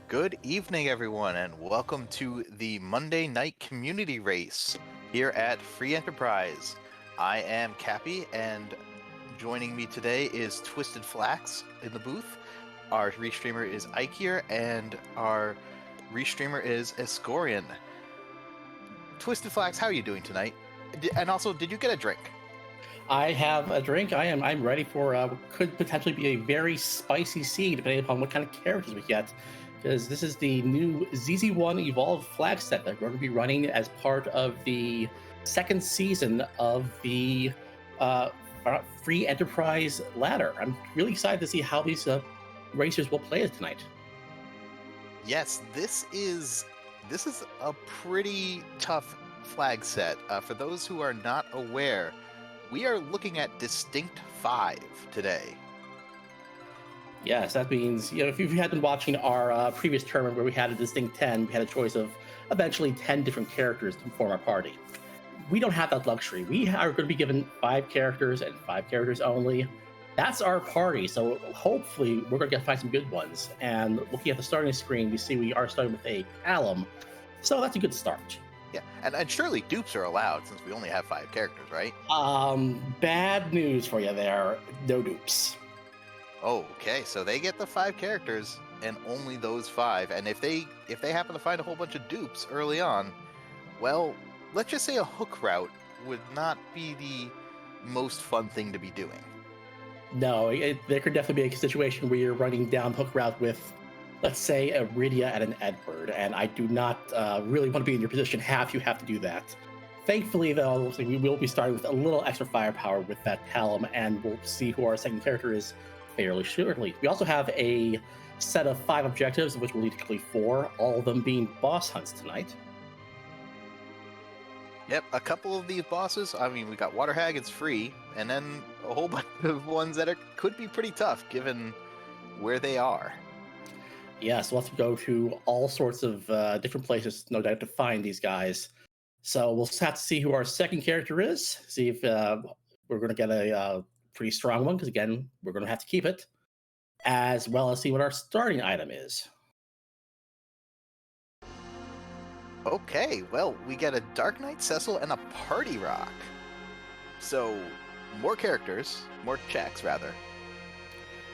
Good evening, everyone, and welcome to the Monday Night Community Race here at Free Enterprise. I am Cappy, and joining me today is Twisted Flax in the booth. Our restreamer is Ike here, and our restreamer is Escorian. Twisted Flax, how are you doing tonight? And also, did you get a drink? I have a drink. I'm ready for what could potentially be a very spicy seed, depending upon what kind of characters we get. Because this is the new ZZ1 Evolved flag set that we're going to be running as part of the second season of the Free Enterprise ladder. I'm really excited to see how these racers will play it tonight. Yes, this is a pretty tough flag set. For those who are not aware, we are looking at Distinct 5 today. Yes, that means, if you had been watching our previous tournament where we had a Distinct 10, we had a choice of eventually 10 different characters to form our party. We don't have that luxury. We are going to be given 5 characters and 5 characters only. That's our party, so hopefully we're going to find some good ones. And looking at the starting screen, we see we are starting with a Palom, so that's a good start. Yeah, and surely dupes are allowed since we only have 5 characters, right? Bad news for you there. No dupes. Oh, okay, so they get the 5 characters and only those 5. And if they happen to find a whole bunch of dupes early on, well, let's just say a hook route would not be the most fun thing to be doing. No, there could definitely be a situation where you're running down hook route with, let's say, a Rydia and an Edward, and I do not really want to be in your position. You have to do that. Thankfully, though, looks like we will be starting with a little extra firepower with that Palom, and we'll see who our second character is fairly shortly. We also have a set of 5 objectives, of which we'll need to complete 4, all of them being boss hunts tonight. Yep, a couple of these bosses, I mean, we got Water Hag, it's free, and then a whole bunch of ones that could be pretty tough given where they are. Yeah, so let's go to all sorts of different places, no doubt, to find these guys. So we'll have to see who our second character is, see if we're going to get a pretty strong one, because again, we're going to have to keep it, as well as see what our starting item is. Okay, well, we get a Dark Knight Cecil and a Party Rock. So, more characters, more checks, rather.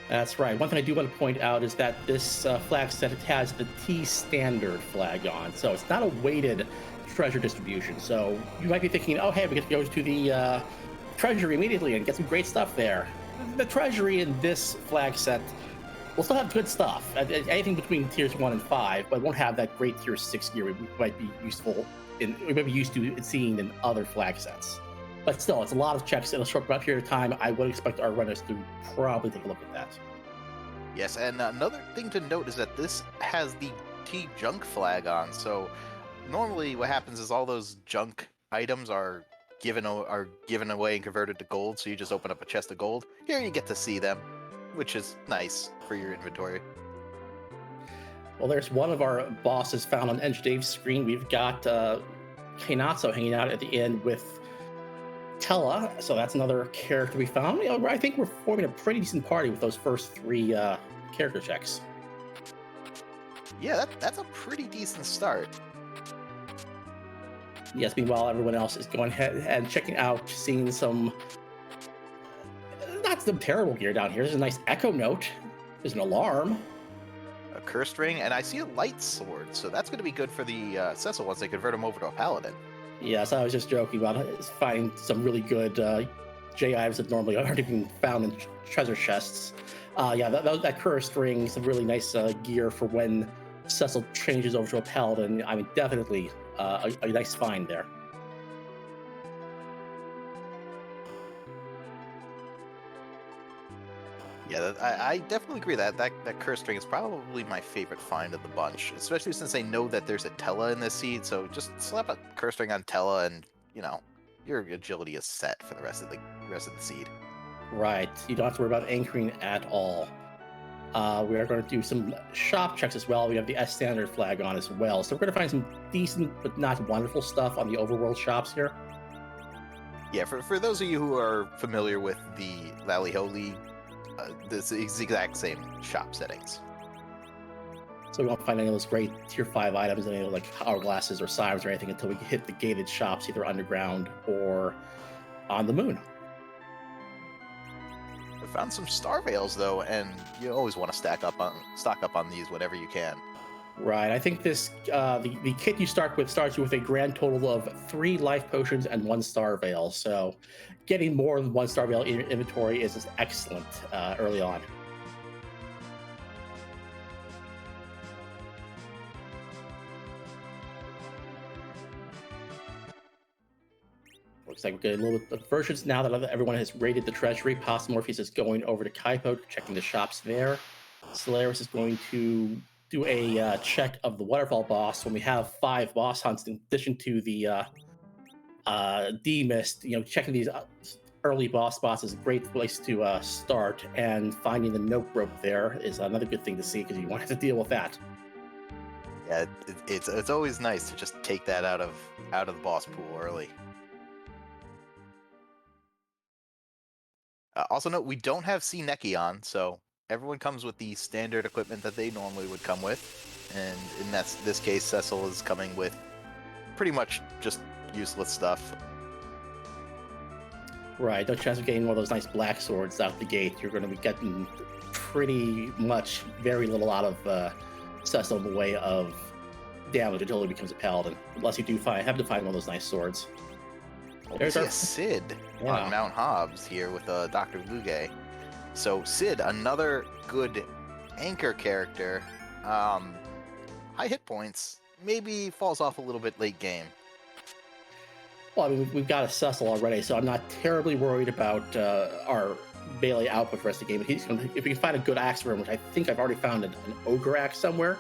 That's right. One thing I do want to point out is that this flag set has the T standard flag on, so it's not a weighted treasure distribution. So you might be thinking, oh, hey, we get to go to the treasury immediately and get some great stuff there. The treasury in this flag set will still have good stuff, anything between tiers 1 and 5, but won't have that great tier 6 gear we might be used to seeing in other flag sets. But still, it's a lot of checks in a short period of time. I would expect our runners to probably take a look at that. Yes, and another thing to note is that this has the T-Junk flag on, so normally what happens is all those junk items are given away and converted to gold, so you just open up a chest of gold. Here you get to see them, which is nice for your inventory. Well, there's one of our bosses found on Edge Dave's screen. We've got Kainatsu hanging out at the end with Tella, so that's another character we found. I think we're forming a pretty decent party with those first 3 character checks. Yeah, that's a pretty decent start. Yes, meanwhile, everyone else is going ahead and checking out, seeing some not some terrible gear down here. There's a nice echo note. There's an alarm. A cursed ring, and I see a light sword, so that's going to be good for the Cecil once they convert him over to a paladin. Yes, I was just joking about finding some really good J items that normally aren't even found in treasure chests. That cursed ring, some really nice gear for when Cecil changes over to a paladin. I mean, definitely a nice find there. Yeah, I definitely agree that cursed ring is probably my favorite find of the bunch, especially since they know that there's a Tella in this seed. So just slap a cursed ring on Tella, and your agility is set for the rest of the seed. Right, you don't have to worry about anchoring at all. We are going to do some shop checks as well. We have the S standard flag on as well, so we're going to find some decent but not wonderful stuff on the overworld shops here. Yeah, for those of you who are familiar with the Lally Ho League, this is the exact same shop settings. So we won't find any of those great tier 5 items, any like hourglasses or sirens or anything until we hit the gated shops, either underground or on the moon. I found some star veils though, and you always want to stock up on these whenever you can. Right. I think this the kit you start with starts you with a grand total of 3 life potions and 1 star veil. So getting more than 1 star veil in your inventory is excellent early on. Looks like we're getting a little bit of versions now that everyone has raided the treasury. Morpheus is going over to Kaipo, checking the shops there. Solaris is going to do a check of the waterfall boss when we have 5 boss hunts in addition to the D-Mist. Checking these early boss spots is a great place to start, and finding the note rope there is another good thing to see because you won't have to deal with that. Yeah, it's always nice to just take that out of the boss pool early. Also note, we don't have C-Neki on, so everyone comes with the standard equipment that they normally would come with. And in this case, Cecil is coming with pretty much just useless stuff. Right, no chance of getting one of those nice black swords out the gate. You're going to be getting pretty much very little out of Cecil in the way of damage until he becomes a paladin, unless you do happen to find one of those nice swords. There's a Sid on Mount Hobbs here with Dr. Luge. So Sid, another good anchor character. High hit points, maybe falls off a little bit late game. Well, I mean, we've got a Cecil already, so I'm not terribly worried about our melee output for the rest of the game. If we can find a good axe for him, which I think I've already found an ogre axe somewhere,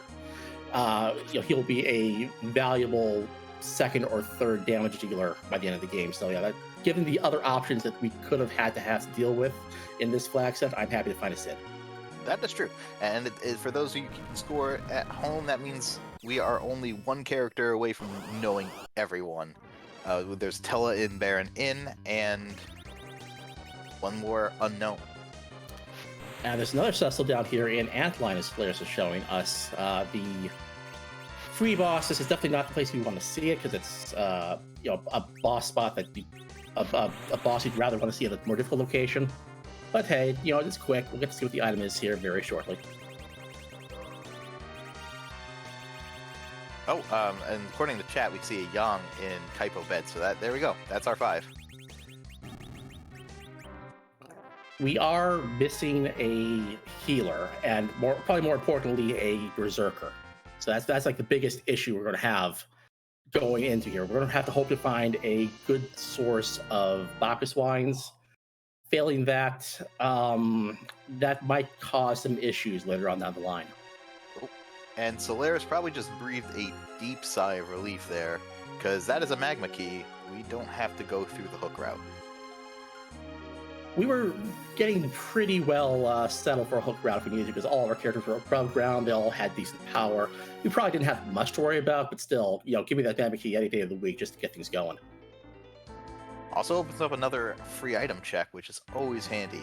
he'll be a valuable second or third damage dealer by the end of the game. So yeah, given the other options that we could have had to deal with in this flag set, I'm happy to find a Sid. That is true. And for those of you keeping score at home, that means we are only one character away from knowing everyone. There's Tella in Baron Inn, and one more unknown. And there's another Cecil down here in Antline, as Solaris is showing us. The free boss, this is definitely not the place we want to see it, because it's a boss spot that a boss you'd rather want to see at a more difficult location. But hey, it's quick. We'll get to see what the item is here very shortly. Oh, and according to chat, we see a Yang in Kaipo bed. So there we go. That's our 5. We are missing a healer, and probably more importantly, a berserker. So that's like the biggest issue we're going to have going into here. We're going to have to hope to find a good source of Bacchus wines. Failing that, that might cause some issues later on down the line. And Solaris probably just breathed a deep sigh of relief there, because that is a magma key. We don't have to go through the hook route. We were getting pretty well settled for a hook route if we needed to, because all of our characters were above ground. They all had decent power. We probably didn't have much to worry about, but still, give me that magma key any day of the week just to get things going. Also opens up another free item check, which is always handy.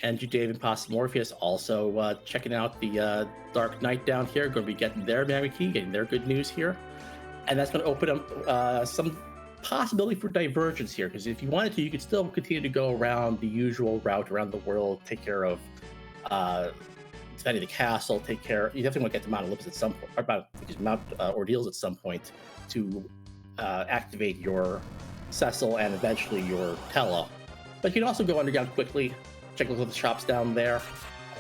And you, Dave, and Morpheus also checking out the Dark Knight down here. Going to be getting their magma key, getting their good news here. And that's going to open up some possibility for divergence here, because if you wanted to, you could still continue to go around the usual route around the world, take care of defending the castle, you definitely want to get to Mount Olympus at some point, or Mount Ordeals at some point to activate your Cecil and eventually your Tella. But you can also go underground quickly, check out the shops down there.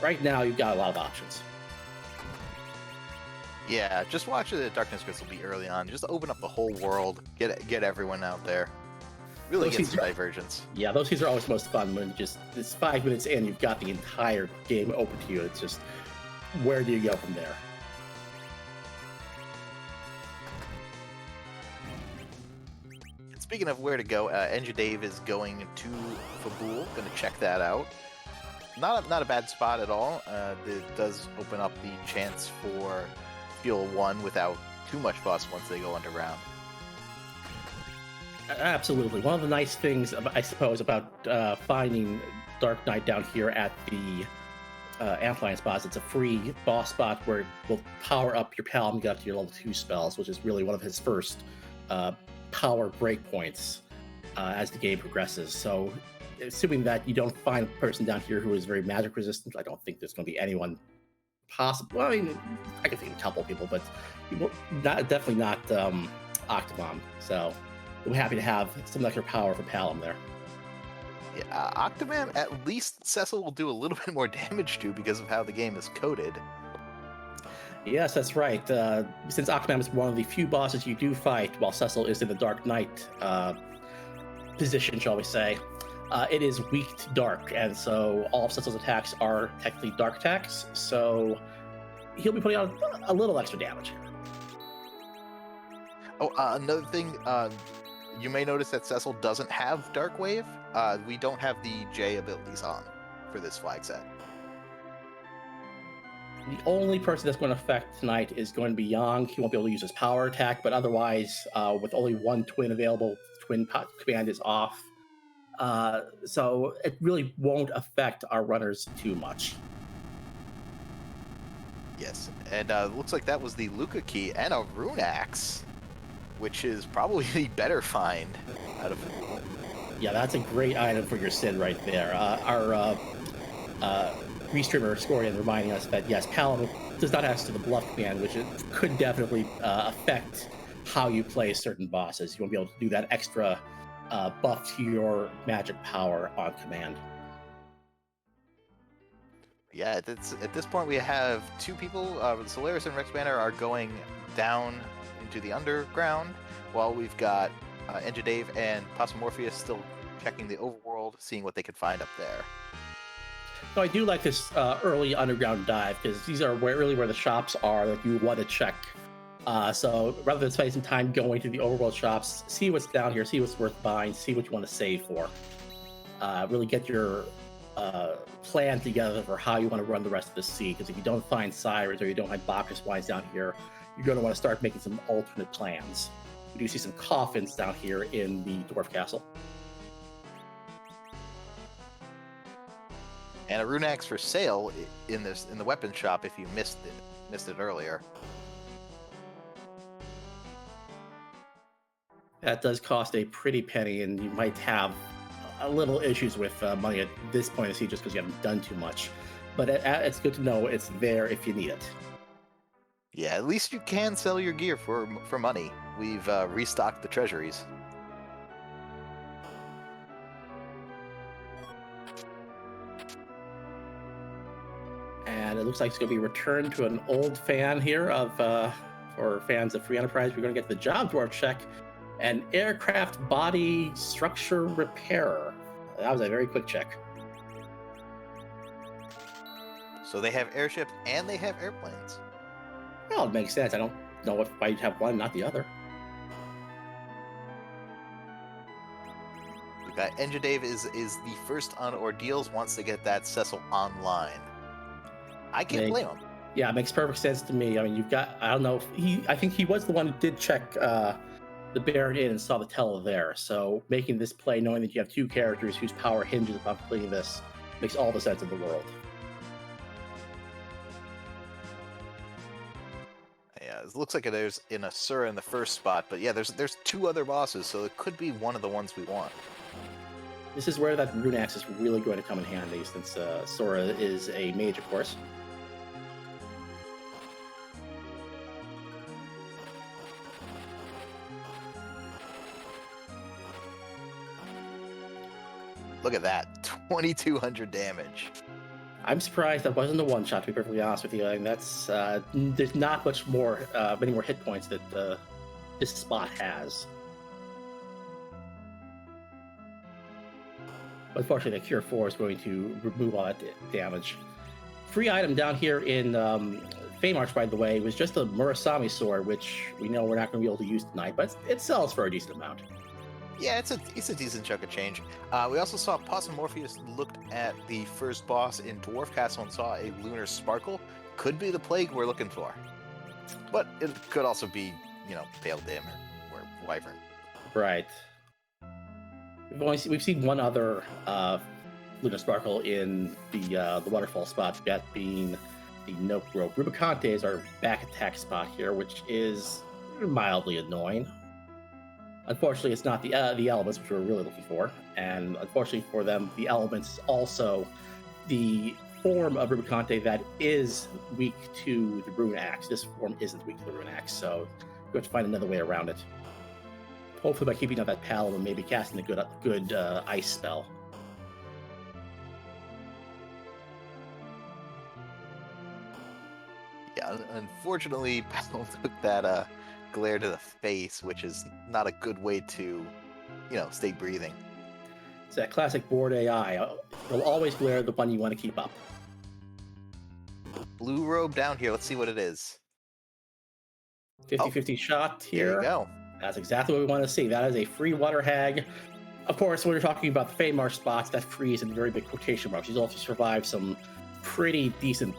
Right now, you've got a lot of options. Yeah, just watch the Darkness Crystal be early on. Just open up the whole world, get everyone out there. Really get some divergence. Yeah, those things are always most fun when it's 5 minutes in, you've got the entire game open to you. It's just, where do you go from there? Speaking of where to go, Enja Dave is going to Fabul, going to check that out. Not a bad spot at all. It does open up the chance for Fuel 1 without too much fuss once they go underground. Absolutely. One of the nice things, I suppose, about finding Dark Knight down here at the Antlion spots, it's a free boss spot where it will power up your Palom and get up to your level 2 spells, which is really one of his first uh, power breakpoints as the game progresses. So, assuming that you don't find a person down here who is very magic resistant, I don't think there's going to be anyone possible. Well, I mean, I can think of a couple of people, but definitely not Octomom. So, we're happy to have some extra power for Palom there. Yeah, Octoman, at least Cecil will do a little bit more damage to because of how the game is coded. Yes, that's right. Since Octomam is one of the few bosses you do fight while Cecil is in the Dark Knight position, shall we say, it is weak to dark, and so all of Cecil's attacks are technically dark attacks, so he'll be putting on a little extra damage here. Oh, another thing, you may notice that Cecil doesn't have Dark Wave. We don't have the J abilities on for this flag set. The only person that's going to affect tonight is going to be Yang. He won't be able to use his power attack, but otherwise, with only one twin available, twin command is off. So it really won't affect our runners too much. Yes, and looks like that was the Luca key and a rune axe, which is probably the better find out of. Yeah, that's a great item for your Sid right there. Our restreamer Scorian reminding us that yes, Palom does not access to the bluff command, which it could definitely affect how you play certain bosses. You won't be able to do that extra buff to your magic power on command. Yeah, at this point we have two people. Solaris and Rex Banner are going down into the underground, while we've got Dave and Morpheus still checking the overworld, seeing what they can find up there. So I do like this early underground dive, because these are really where the shops are that you want to check. So rather than spending some time going to the overworld shops, see what's down here, see what's worth buying, see what you want to save for. Really get your plan together for how you want to run the rest of the sea, because if you don't find Sirens or you don't find Bacchus wines down here, you're going to want to start making some alternate plans. We do see some coffins down here in the Dwarf Castle. And a rune axe for sale in the weapon shop if you missed it earlier. That does cost a pretty penny, and you might have a little issues with money at this point of the sea just because you haven't done too much. But it's good to know it's there if you need it. Yeah, at least you can sell your gear for money. We've restocked the treasuries. And it looks like it's going to be returned to an old fan here of for fans of Free Enterprise. We're going to get the job dwarf check, an aircraft body structure repairer. That was a very quick check. So they have airships and they have airplanes. Well, it makes sense. I don't know why you'd have one, not the other. We've got Dave is the first on ordeals once they get that Cecil online. I can't blame him. Yeah, it makes perfect sense to me. I mean, you've got, I don't know, I think he was the one who did check the Baron Inn and saw the tell there. So making this play, knowing that you have two characters whose power hinges upon completing this, makes all the sense in the world. Yeah, it looks like there's an Asura in the first spot, but yeah, there's two other bosses, so it could be one of the ones we want. This is where that rune axe is really going to come in handy, since Sora is a mage, of course. Look at that, 2,200 damage. I'm surprised that wasn't a one-shot, to be perfectly honest with you. I mean, that's there's not much more, many more hit points that this spot has. Unfortunately, the Cure 4 is going to remove all that damage. Free item down here in Fame Arch, by the way, was just a Murasami sword, which we know we're not going to be able to use tonight, but it sells for a decent amount. Yeah, it's a decent chunk of change. We also saw Possum Morpheus looked at the first boss in Dwarf Castle and saw a lunar sparkle. Could be the plague we're looking for. But it could also be, Pale Dim or Wyvern. Right. We've seen one other Lunar Sparkle in the waterfall spot, that being the Nope Rope. Rubicante is our back attack spot here, which is mildly annoying. Unfortunately, it's not the elements, which we're really looking for, and unfortunately for them, the elements is also the form of Rubicante that is weak to the Rune Axe. This form isn't weak to the Rune Axe, so you have to find another way around it. Hopefully by keeping up that Paladin and maybe casting a good ice spell. Yeah, unfortunately, Paddle took that glare to the face, which is not a good way to, stay breathing. It's that classic board AI. It'll always glare the one you want to keep up. Blue robe down here. Let's see what it is. 50-50 shot here. There you go. That's exactly what we want to see. That is a free water hag. Of course, when we're talking about the Feymarsh spots, that free is in very big quotation marks. She's also survived some pretty decent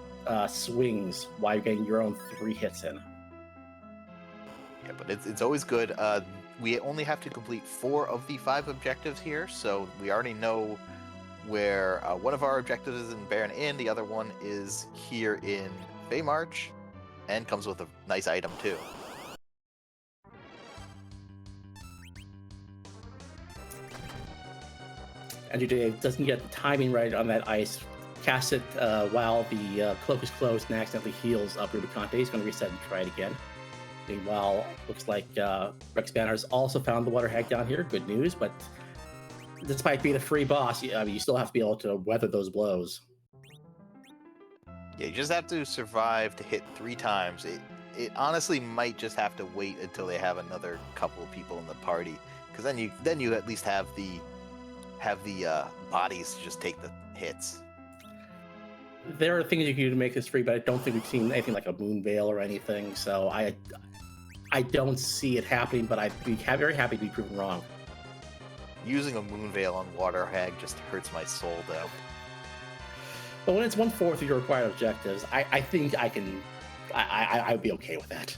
swings while you're getting your own 3 hits in. Yeah, but it's always good. We only have to complete 4 of the 5 objectives here, so we already know where one of our objectives is in Baron Inn, the other one is here in Feymarch, and comes with a nice item too. Andrew Dave doesn't get the timing right on that ice. Cast it while the cloak is closed and accidentally heals up Rubicante. He's going to reset and try it again. Meanwhile, looks like Rex Banner's also found the water hag down here. Good news, but despite being a free boss, you still have to be able to weather those blows. Yeah, you just have to survive to hit 3 times. It honestly might just have to wait until they have another couple of people in the party, because then you at least have the bodies to just take the hits. There are things you can do to make this free, but I don't think we've seen anything like a moon veil or anything. So I don't see it happening, but I'd be very happy to be proven wrong. Using a moon veil on water hag just hurts my soul, though. But when it's 1/4 of your required objectives, I think I would be okay with that.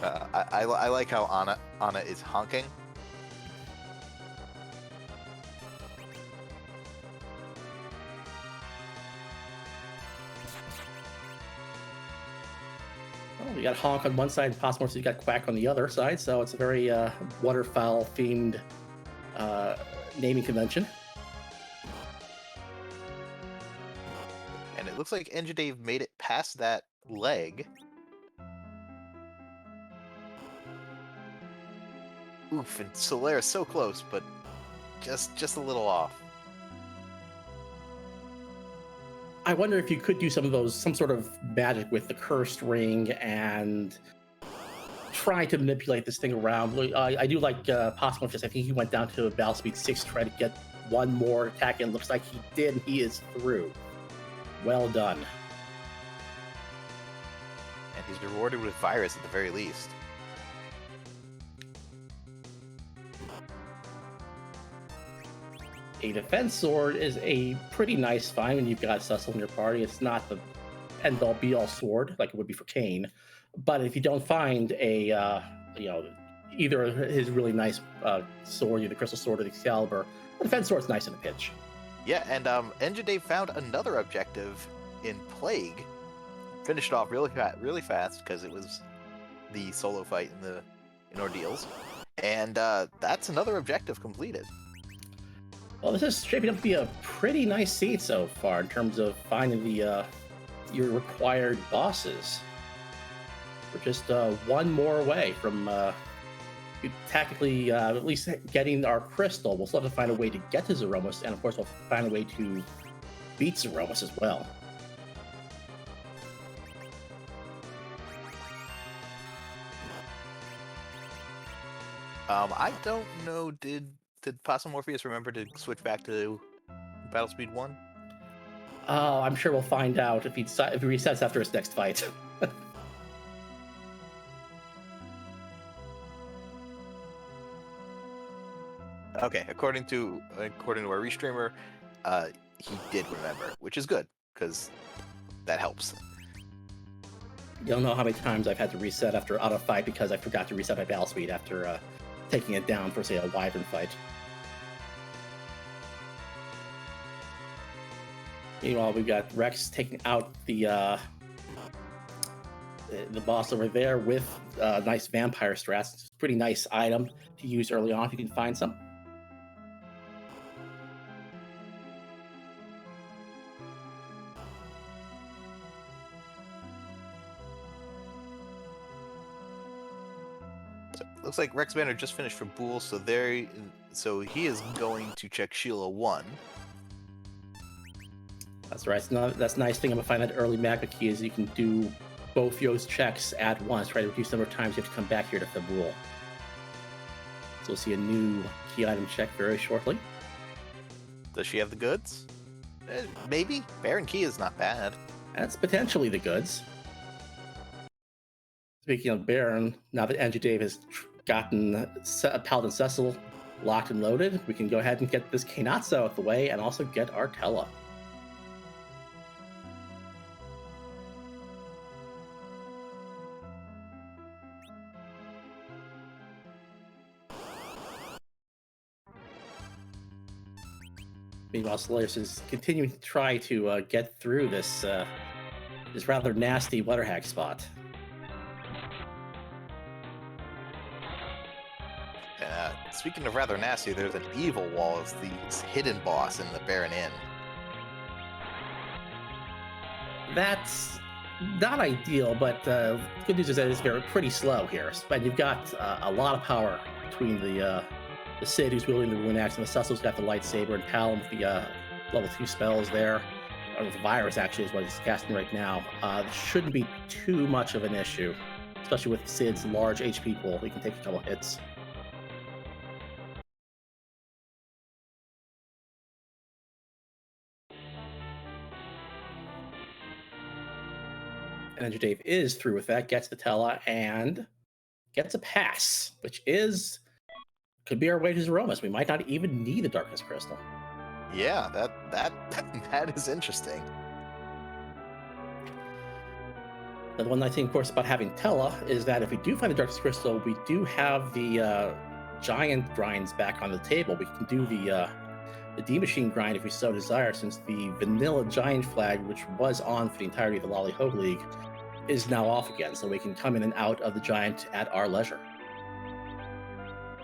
I like how Anna is honking. Well, you got honk on one side and possible, so you got quack on the other side. So it's a very waterfowl themed naming convention. And it looks like Enjadave made it past that leg. Oof, and Solaire's so close, but just a little off. I wonder if you could do some sort of magic with the cursed ring and try to manipulate this thing around. I do like possible just I think he went down to battle speed 6 to try to get one more attack in. Looks like he did, and he is through. Well done. And he's rewarded with virus at the very least. A defense sword is a pretty nice find when you've got Cecil in your party. It's not the end-all be-all sword like it would be for Kane, but if you don't find a either his really nice sword, either the crystal sword or the Excalibur, the defense sword's nice in a pinch. Yeah, and Enjadave found another objective in Plague. Finished off really fast because it was the solo fight in Ordeals, and that's another objective completed. Well, this is shaping up to be a pretty nice seed so far in terms of finding the your required bosses. We're just one more away from tactically at least getting our crystal. We'll still have to find a way to get to Zeromus, and of course we'll find a way to beat Zeromus as well. I don't know, did Possum Morpheus remember to switch back to Battle Speed 1? I'm sure we'll find out if he resets after his next fight. Okay, according to our restreamer, he did remember, which is good because that helps. You don't know how many times I've had to reset after auto fight because I forgot to reset my battle speed after taking it down for, say, a wyvern fight. Meanwhile, we've got Rex taking out the boss over there with nice vampire strats. It's a pretty nice item to use early on if you can find some. So, looks like Rex Banner just finished for Boole, so he is going to check Sheila 1. That's right. That's nice thing about finding that early magma key is you can do both those checks at once, right? Reduce the number of times you have to come back here to Fabul. So we'll see a new key item check very shortly. Does she have the goods? Maybe. Baron Key is not bad. That's potentially the goods. Speaking of Baron, now that Andrew Dave has gotten Paladin Cecil locked and loaded, we can go ahead and get this Kainatsu out of the way and also get Artella. Meanwhile, Solaris is continuing to try to get through this rather nasty water hack spot. Speaking of rather nasty, there's an evil wall as the hidden boss in the Baron Inn. That's not ideal, but good news is that it's pretty slow here. And you've got a lot of power between the Cid who's wielding the Rune Axe and the Cecil's got the lightsaber and Palom with the level 2 spells there. Or the virus actually is what he's casting right now. Shouldn't be too much of an issue, especially with Cid's large HP pool. He can take a couple hits. And Andrew Dave is through with that, gets the Tella, and gets a pass, which could be our way to Zeromus. We might not even need the Darkness Crystal. Yeah, that is interesting. The one nice thing, of course, about having Tella is that if we do find the Darkness Crystal, we do have the giant grinds back on the table. We can do the D-Machine grind if we so desire, since the vanilla giant flag, which was on for the entirety of the Lolly Hope League, is now off again, so we can come in and out of the giant at our leisure.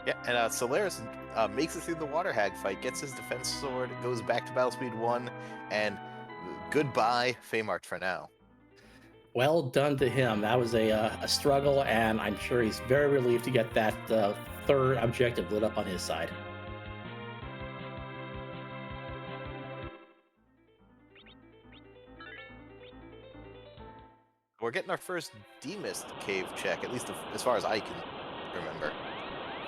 Yeah, and Solaris makes it through the Water Hag fight, gets his defense sword, goes back to Battle Speed 1, and goodbye, Feymarked for now. Well done to him. That was a struggle, and I'm sure he's very relieved to get that third objective lit up on his side. We're getting our first D-Mist cave check, at least as far as I can remember.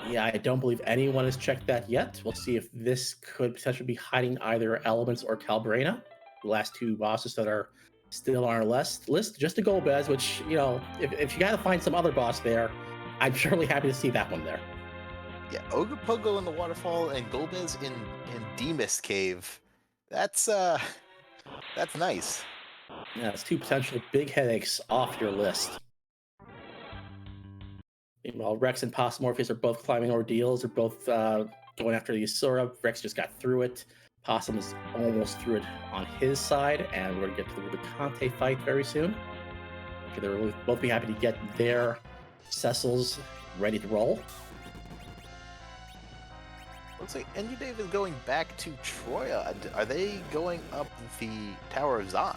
Yeah, I don't believe anyone has checked that yet. We'll see if this could potentially be hiding either Elements or Calbrena, the last two bosses that are still on our list. Just a Golbez, which, you know, if you gotta find some other boss there, I'm surely happy to see that one there. Yeah, Ogopogo in the waterfall and Golbez in D-Mist cave. That's nice. Yeah, it's two potential big headaches off your list. Meanwhile, Rex and Possumorpheus are both climbing ordeals. They're both going after the Asura. Rex just got through it. Possum is almost through it on his side, and we're going to get to the Rubicante fight very soon. They'll both be happy to get their Cecils ready to roll. Looks like Andrew Dave is going back to Troya. Are they going up the Tower of Zon?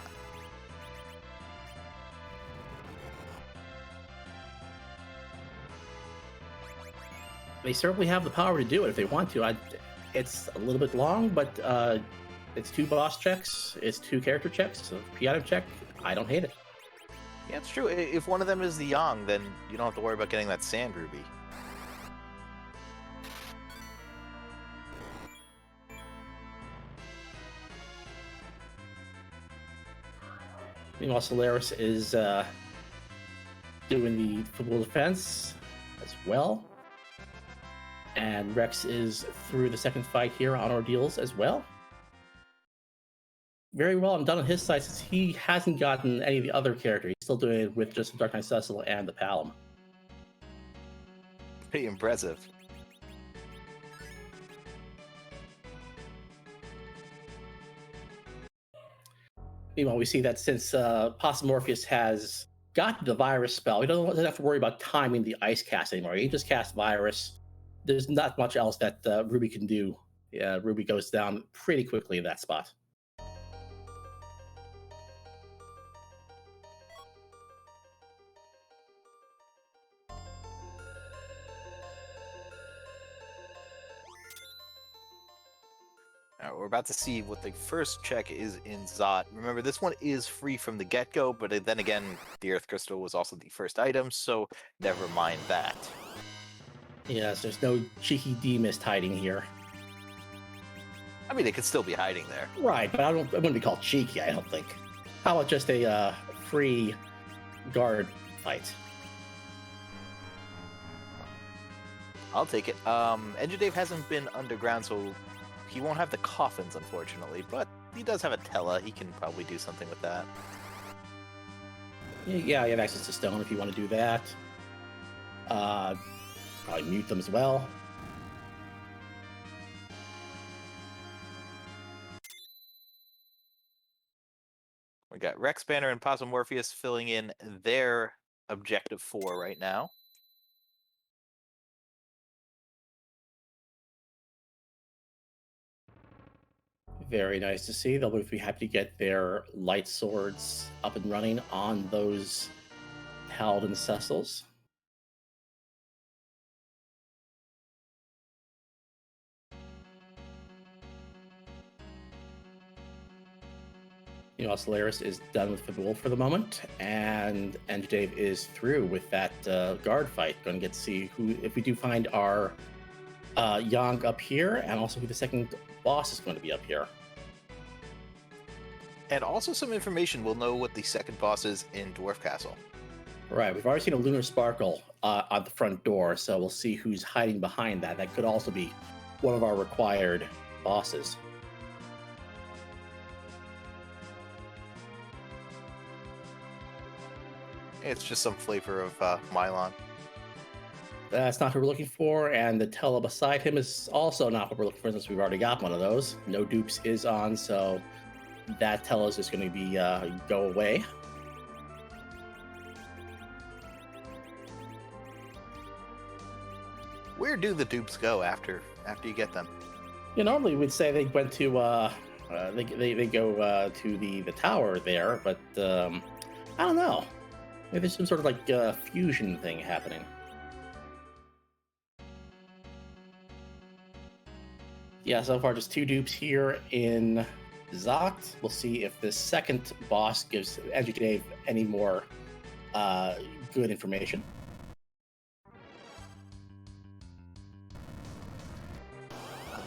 They certainly have the power to do it if they want to. It's a little bit long, but it's 2 boss checks, it's 2 character checks, so piano check. I don't hate it. Yeah, it's true. If one of them is the Yang, then you don't have to worry about getting that Sand Ruby. Meanwhile, Solaris is doing the football defense as well. And Rex is through the second fight here on ordeals as well. Very well done on his side, since he hasn't gotten any of the other characters. He's still doing it with just the Dark Knight Cecil and the Palom. Pretty impressive. Meanwhile, we see that since Possum Morpheus has got the virus spell, he doesn't have to worry about timing the ice cast anymore. He just casts virus. There's not much else that Ruby can do. Yeah, Ruby goes down pretty quickly in that spot. All right, we're about to see what the first check is in Zot. Remember, this one is free from the get-go, but then again, the Earth Crystal was also the first item, so never mind that. Yes, there's no cheeky D-mist hiding here. I mean, it could still be hiding there. Right, but it wouldn't be called cheeky, I don't think. How about just a free guard fight? I'll take it. Enjadave hasn't been underground, so he won't have the coffins, unfortunately, but he does have a Tella. He can probably do something with that. Yeah, you have access to stone if you want to do that. Probably mute them as well. We got Rex Banner and Possum Morpheus filling in their objective 4 right now. Very nice to see. They'll both be happy to get their light swords up and running on those Paladin Cecils. Solaris is done with the wolf for the moment, and Enjadave is through with that guard fight. Going to get to see who, if we do find our Yang up here, and also who the second boss is going to be up here. And also some information, we'll know what the second boss is in Dwarf Castle. Right, we've already seen a lunar sparkle on the front door, so we'll see who's hiding behind that. That could also be one of our required bosses. It's just some flavor of Mylon. That's not what we're looking for, and the Tella beside him is also not what we're looking for, since we've already got one of those. No dupes is on, so that Tella is just going to be go away. Where do the dupes go after you get them? Normally we'd say they went to they go to the tower there, but I don't know. Maybe there's some sort of like fusion thing happening. Yeah, so far just 2 dupes here in Zot. We'll see if the second boss gives Enjadave any more good information.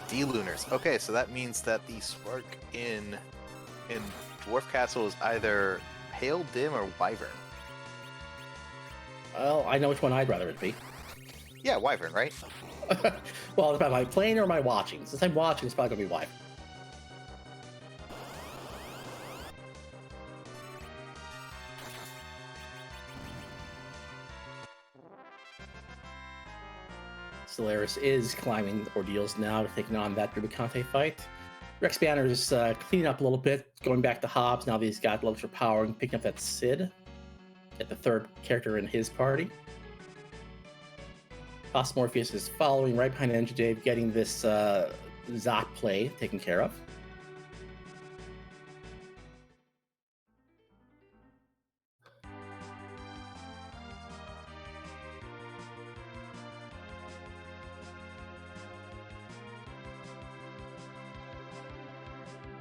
D-Lunars. Okay, so that means that the spark in Dwarf Castle is either Pale Dim or Wyvern. Well, I know which one I'd rather it be. Yeah, Wyvern, right? Well, am I playing or am I watching? Since I'm watching, it's probably going to be Wyvern. Solaris is climbing ordeals now, taking on that Rubicante fight. Rex Banner is cleaning up a little bit, going back to Hobbs now that he's got levels for power and picking up that Sid. Get the third character in his party. Possum Morpheus is following right behind Enjadave, getting this Zot play taken care of.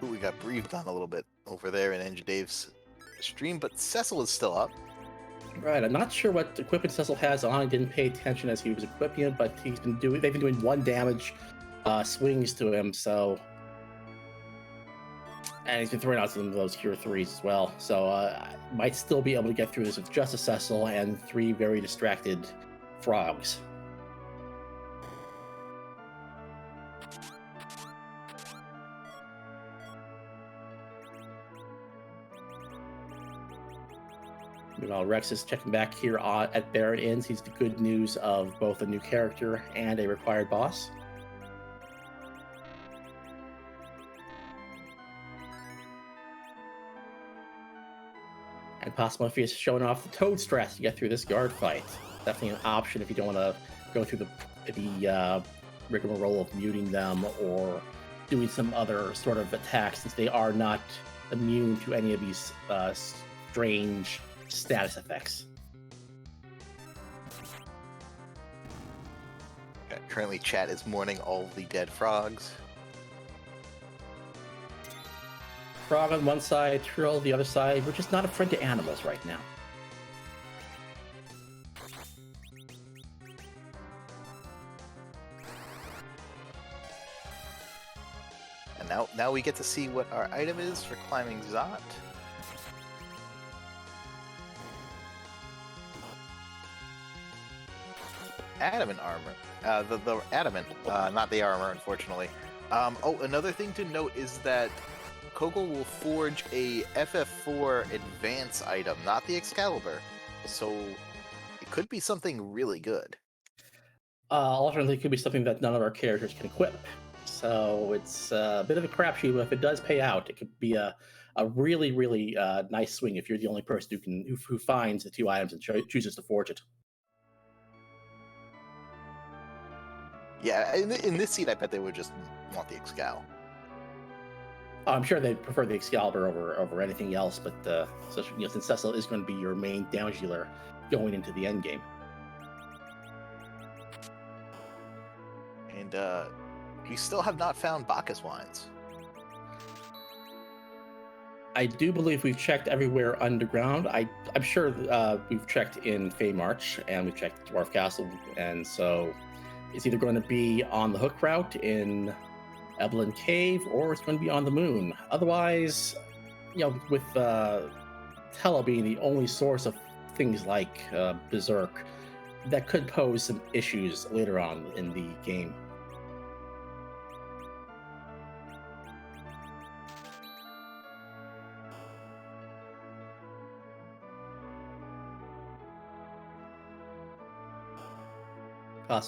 Ooh, we got breathed on a little bit over there in Enjadave's stream, but Cecil is still up. Right, I'm not sure what equipment Cecil has on. I didn't pay attention as he was equipping it, but they've been doing 1 damage swings to him, so. And he's been throwing out some of those Cure 3s as well. So might still be able to get through this with just a Cecil and 3 very distracted frogs. Meanwhile, Rex is checking back here at Barren Inns. He's the good news of both a new character and a required boss. Possible if he's showing off the toad stress to get through this guard fight. Definitely an option if you don't want to go through the rigmarole of muting them or doing some other sort of attack, since they are not immune to any of these strange status effects. Currently, chat is mourning all the dead frogs. Frog on one side, Trill on the other side. We're just not a friend to animals right now. And now we get to see what our item is for climbing Zot. Adamant armor. The adamant, not the armor, unfortunately. Oh, another thing to note is that Kogel will forge a FF4 advance item, not the Excalibur. So it could be something really good. Alternately, it could be something that none of our characters can equip. So it's a bit of a crapshoot, but if it does pay out, it could be a really, really nice swing if you're the only person who finds the two items and chooses to forge it. Yeah, in this seat, I bet they would just want the Excal. I'm sure they'd prefer the Excalibur over anything else, but since Cecil is going to be your main damage dealer going into the end game. And we still have not found Bacchus wines. I do believe we've checked everywhere underground. I'm sure we've checked in Feymarch and we've checked Dwarf Castle, and so it's either going to be on the Hook route in Evelyn Cave, or it's going to be on the moon. Otherwise, with Tella being the only source of things like Berserk, that could pose some issues later on in the game.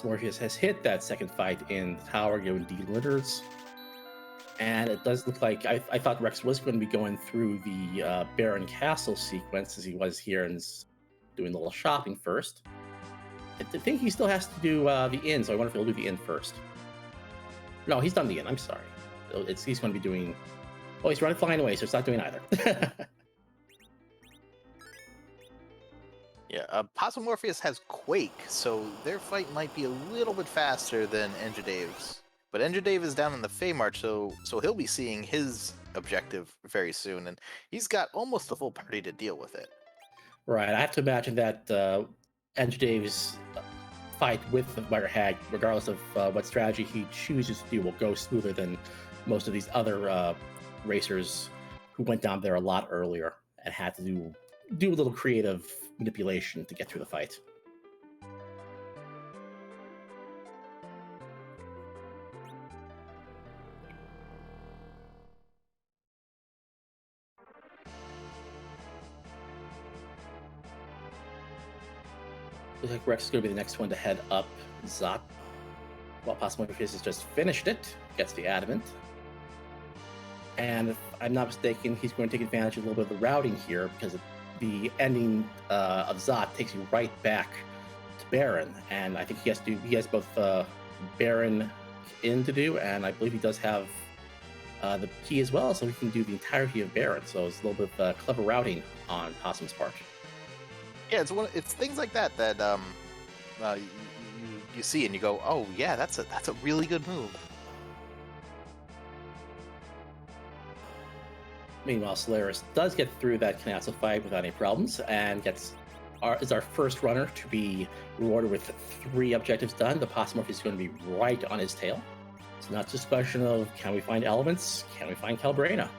Morpheus has hit that second fight in the tower, given D-litters. And it does look like I thought Rex was going to be going through the Baron Castle sequence as he was here and doing a little shopping first. I think he still has to do the inn, so I wonder if he'll do the inn first. No, he's done the inn. I'm sorry. He's going to be doing. Oh, he's running flying away, so it's not doing either. Yeah, Possum Morpheus has Quake, so their fight might be a little bit faster than Engidave's. But Enjidave is down in the Feymarch, so he'll be seeing his objective very soon, and he's got almost the full party to deal with it. Right, I have to imagine that Enjidave's fight with the Wire Hag, regardless of what strategy he chooses to do, will go smoother than most of these other racers who went down there a lot earlier and had to do a little creative manipulation to get through the fight. Looks like Rex is going to be the next one to head up Zot. While Possum Morpheus has just finished it, gets the Adamant. And if I'm not mistaken, he's going to take advantage of a little bit of the routing here, because the ending of Zot takes you right back to Baron, and I think he has both Baron in to do, and I believe he does have the key as well, so he can do the entirety of Baron. So it's a little bit of clever routing on Possum's part. Yeah, it's things like that you see and you go, oh yeah, that's a really good move. Meanwhile, Solaris does get through that Canazzo fight without any problems and is our first runner to be rewarded with 3 objectives done. The Possum is going to be right on his tail. It's not just a question of can we find elements, can we find Calbrena?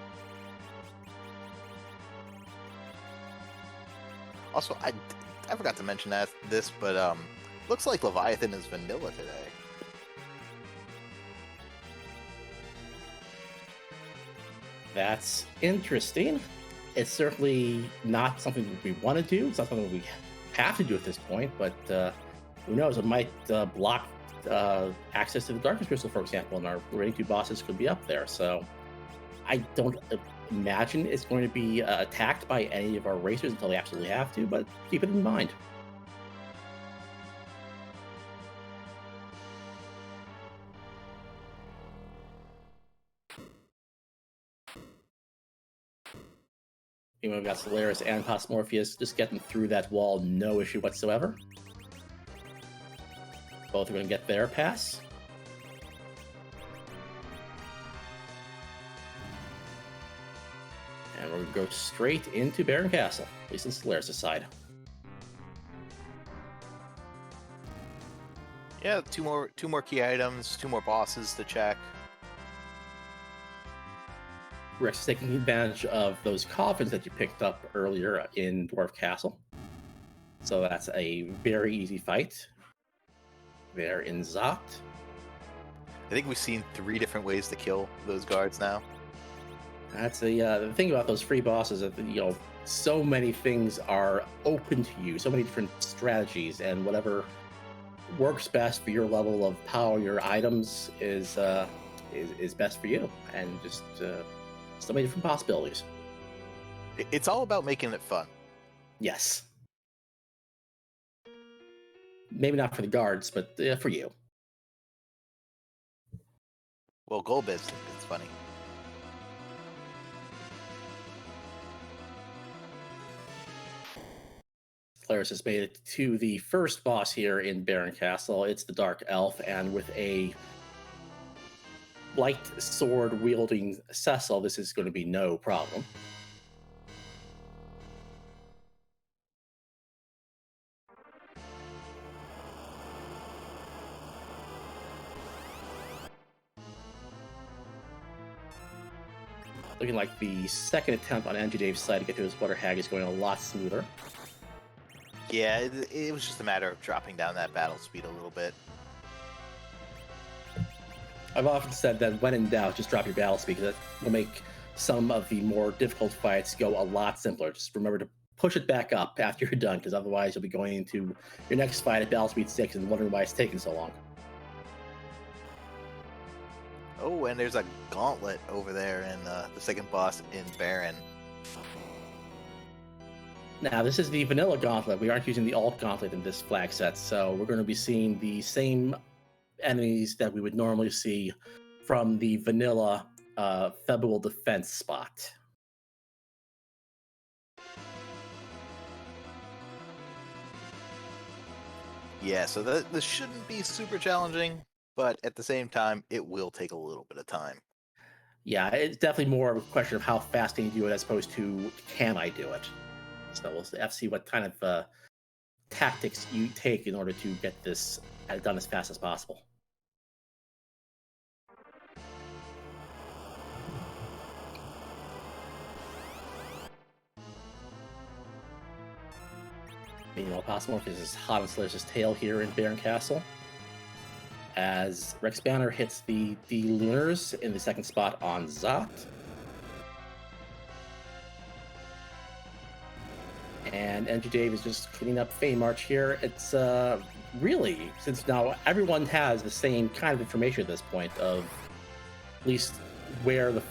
Also, I forgot to mention this, but looks like Leviathan is vanilla today. That's interesting. It's certainly not something that we want to do. It's not something we have to do at this point, but who knows? It might block access to the Darkness Crystal, for example, and our remaining 2 bosses could be up there. So I don't imagine it's going to be attacked by any of our racers until they absolutely have to, but keep it in mind. We've got Solaris and Cosmorpheus just getting through that wall, no issue whatsoever. Both are going to get their pass. And we're going to go straight into Baron Castle, at least on Solaris' side. Yeah, two more key items, 2 more bosses to check. Rex taking advantage of those coffins that you picked up earlier in Dwarf Castle. So that's a very easy fight. There in Zot. I think we've seen 3 different ways to kill those guards now. That's the thing about those free bosses is that, so many things are open to you, so many different strategies, and whatever works best for your level of power, your items is best for you, and just so many different possibilities. It's all about making it fun. Yes. Maybe not for the guards, but for you. Well, Golbez, it's funny. Claris has made it to the first boss here in Baron Castle. It's the Dark Elf, and with a light sword wielding Cecil, this is going to be no problem. Looking like the second attempt on Andrew Dave's side to get to his Water Hag is going a lot smoother. Yeah, it was just a matter of dropping down that battle speed a little bit. I've often said that when in doubt, just drop your battle speed, because that will make some of the more difficult fights go a lot simpler. Just remember to push it back up after you're done, because otherwise you'll be going into your next fight at battle speed 6 and wondering why it's taking so long. Oh, and there's a gauntlet over there in the second boss in Baron. Now, this is the vanilla gauntlet. We aren't using the alt gauntlet in this flag set, so we're going to be seeing the same enemies that we would normally see from the vanilla Febrile defense spot. Yeah, so this shouldn't be super challenging, but at the same time, it will take a little bit of time. Yeah, it's definitely more of a question of how fast can you do it as opposed to can I do it. So we'll have to see what kind of tactics you take in order to get this done as fast as possible. Meanwhile, Cosmorpheus is hot on Solaris' tail here in Baron Castle, as Rex Banner hits the Lunars in the second spot on Zot. And Andrew Dave is just cleaning up Fey March here. It's really, since now everyone has the same kind of information at this point of at least where the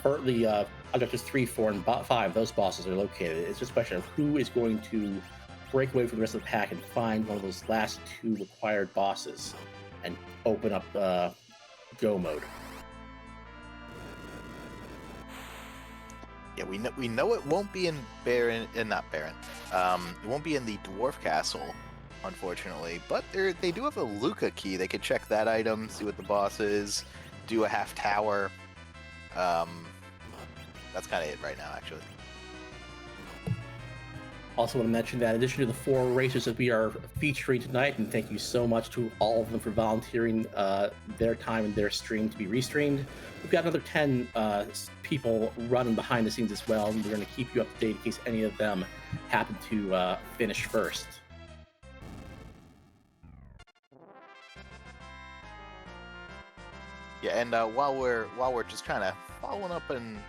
Objectives 3, 4, and 5, those bosses are located. It's just a question of who is going to break away from the rest of the pack and find one of those last 2 required bosses and open up go mode. Yeah, we know it won't be in Baron, not Baron. It won't be in the Dwarf Castle, unfortunately. But they do have a Luca key. They could check that item, see what the boss is, do a half tower. That's kind of it right now, actually. Also want to mention that in addition to the 4 racers that we are featuring tonight, and thank you so much to all of them for volunteering their time and their stream to be restreamed, we've got another 10 people running behind the scenes as well, and we're going to keep you up to date in case any of them happen to finish first. Yeah, and while we're just kind of following up and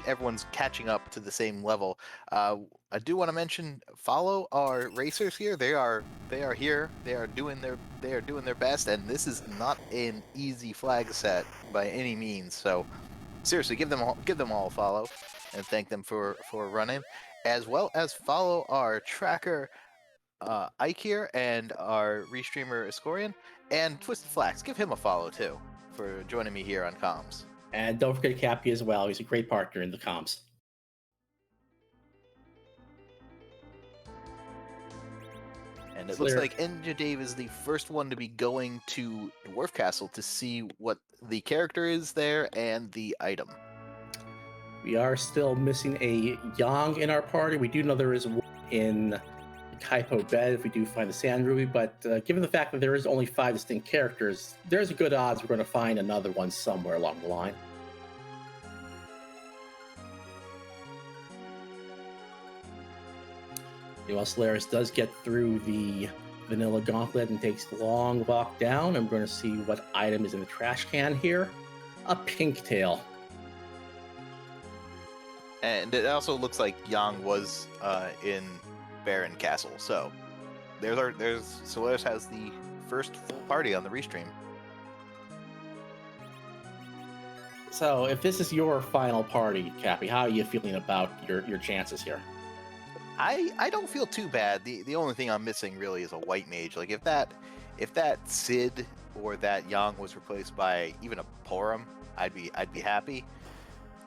everyone's catching up to the same level, I do want to mention, follow our racers here. They are here. They are doing their best, and this is not an easy flag set by any means. So seriously, give them all a follow, and thank them for running, as well as follow our tracker Ike here and our restreamer Escorian, and Twisted Flax. Give him a follow too for joining me here on comms. And don't forget Cappy as well. He's a great partner in the comms. And it looks like Ninja Dave is the first one to be going to Dwarf Castle to see what the character is there and the item. We are still missing a Yang in our party. We do know there is one in the Kaipo bed if we do find the Sand Ruby, but given the fact that there is only 5 distinct characters, there's a good odds we're going to find another one somewhere along the line. Meanwhile, Solaris does get through the vanilla gauntlet and takes the long walk down. I'm going to see what item is in the trash can here. A pink tail. And it also looks like Yang was in Baron Castle, so there's Solaris has the first full party on the restream. So, if this is your final party, Cappy, how are you feeling about your chances here? I don't feel too bad. The only thing I'm missing really is a white mage. Like if that Sid or that Yang was replaced by even a Porum, I'd be happy.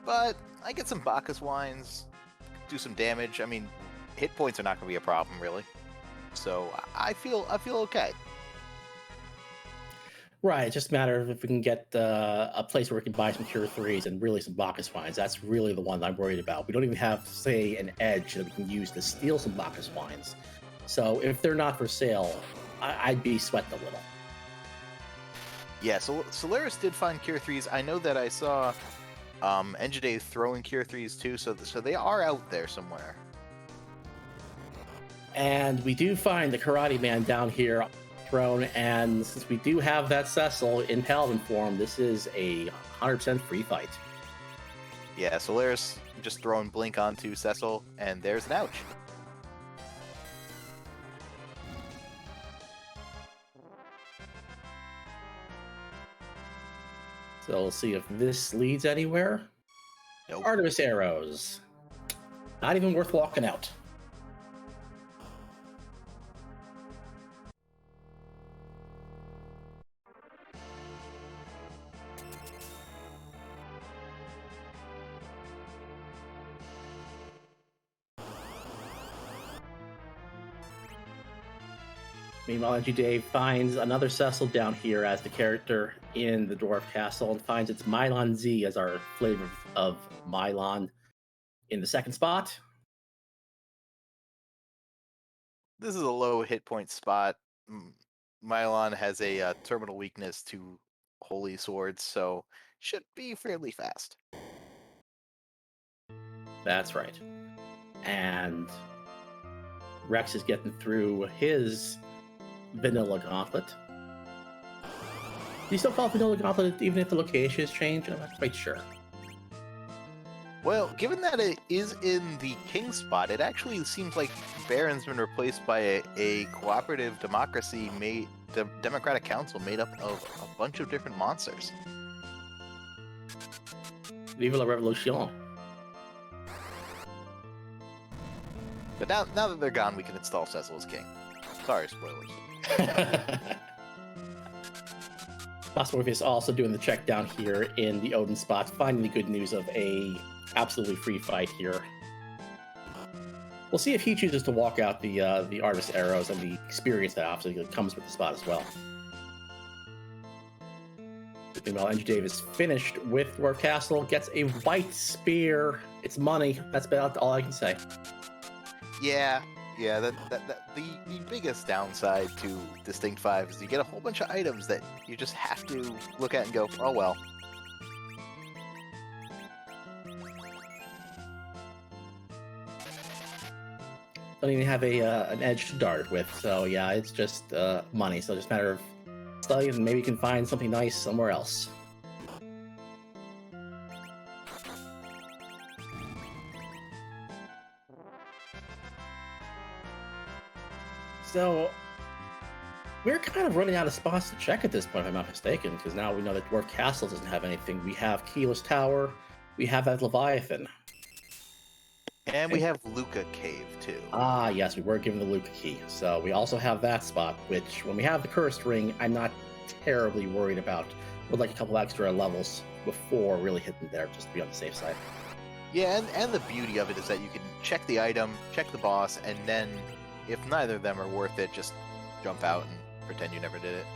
But I get some Bacchus wines, do some damage. I mean, hit points are not going to be a problem really. So I feel okay. Right, it's just a matter of if we can get a place where we can buy some Cure 3s and really some Bacchus wines. That's really the one that I'm worried about. We don't even have, say, an edge that we can use to steal some Bacchus wines. So if they're not for sale, I'd be sweating a little. Yeah, so Solaris did find Cure 3s. I know that I saw Enjide throwing Cure 3s too, so they are out there somewhere. And we do find the Karate Man down here throne, and since we do have that Cecil in Paladin form, this is a 100% free fight. Yeah, Solaris just throwing Blink onto Cecil, and there's an ouch. So we'll see if this leads anywhere. Nope. Artemis arrows. Not even worth walking out. Meanwhile, Energy Dave finds another Cecil down here as the character in the Dwarf Castle and finds its Mylon Z as our flavor of Mylon in the second spot. This is a low hit point spot. Mylon has a terminal weakness to holy swords, so should be fairly fast. That's right. And Rex is getting through his vanilla gauntlet. Do you still call it vanilla gauntlet even if the location has changed? I'm not quite sure. Well, given that it is in the king spot, it actually seems like Baron's been replaced by a cooperative democracy democratic council made up of a bunch of different monsters. Vive la Revolution. But now that they're gone, we can install Cecil as king. Sorry, spoilers. Possible is also doing the check down here in the Odin spot, finding the good news of a absolutely free fight here. We'll see if he chooses to walk out the Artemis arrows and the experience that obviously comes with the spot as well. Meanwhile, Energy Dave is finished with Dwarf Castle, gets a white spear. It's money. That's about all I can say. Yeah, the biggest downside to Distinct 5 is you get a whole bunch of items that you just have to look at and go, oh well. Don't even have an edge to dart with, so yeah, it's just money. So it's just a matter of studying, and maybe you can find something nice somewhere else. So we're kind of running out of spots to check at this point, if I'm not mistaken, because now we know that Dwarf Castle doesn't have anything. We have Keyless Tower, we have that Leviathan. And we have Luca Cave too. Ah, yes, we were given the Luca key. So we also have that spot, which when we have the Cursed Ring, I'm not terribly worried about. Would like a couple extra levels before really hitting there, just to be on the safe side. Yeah, and the beauty of it is that you can check the item, check the boss, and then if neither of them are worth it, just jump out and pretend you never did it.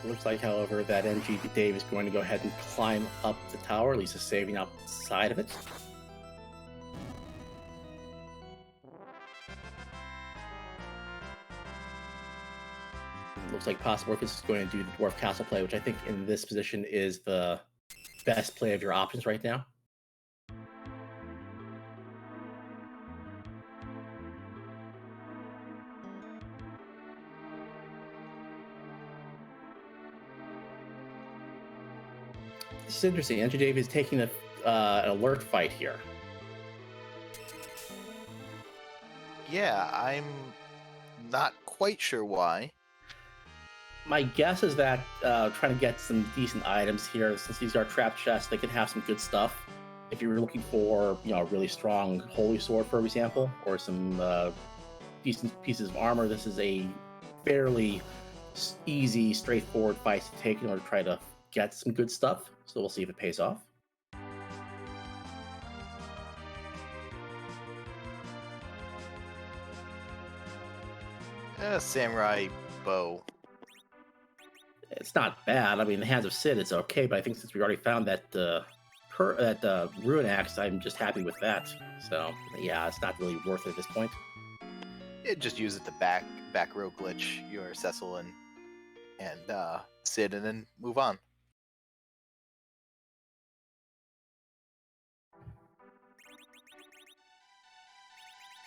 Looks like, however, that NG Dave is going to go ahead and climb up the tower, at least is saving up the side of it. Looks like Possible Orcus is going to do the Dwarf Castle play, which I think in this position is the best play of your options right now. This is interesting. NG Dave is taking an alert fight here. Yeah, I'm not quite sure why. My guess is that trying to get some decent items here, since these are trap chests, they can have some good stuff. If you were looking for, a really strong holy sword, for example, or some decent pieces of armor, this is a fairly easy, straightforward fight to take in order to try to get some good stuff. So we'll see if it pays off. Samurai bow. It's not bad. I mean, the Hands of Sid, it's okay, but I think since we already found that Ruin Axe, I'm just happy with that. So yeah, it's not really worth it at this point. Just use it to back row glitch your Cecil and Sid, and then move on.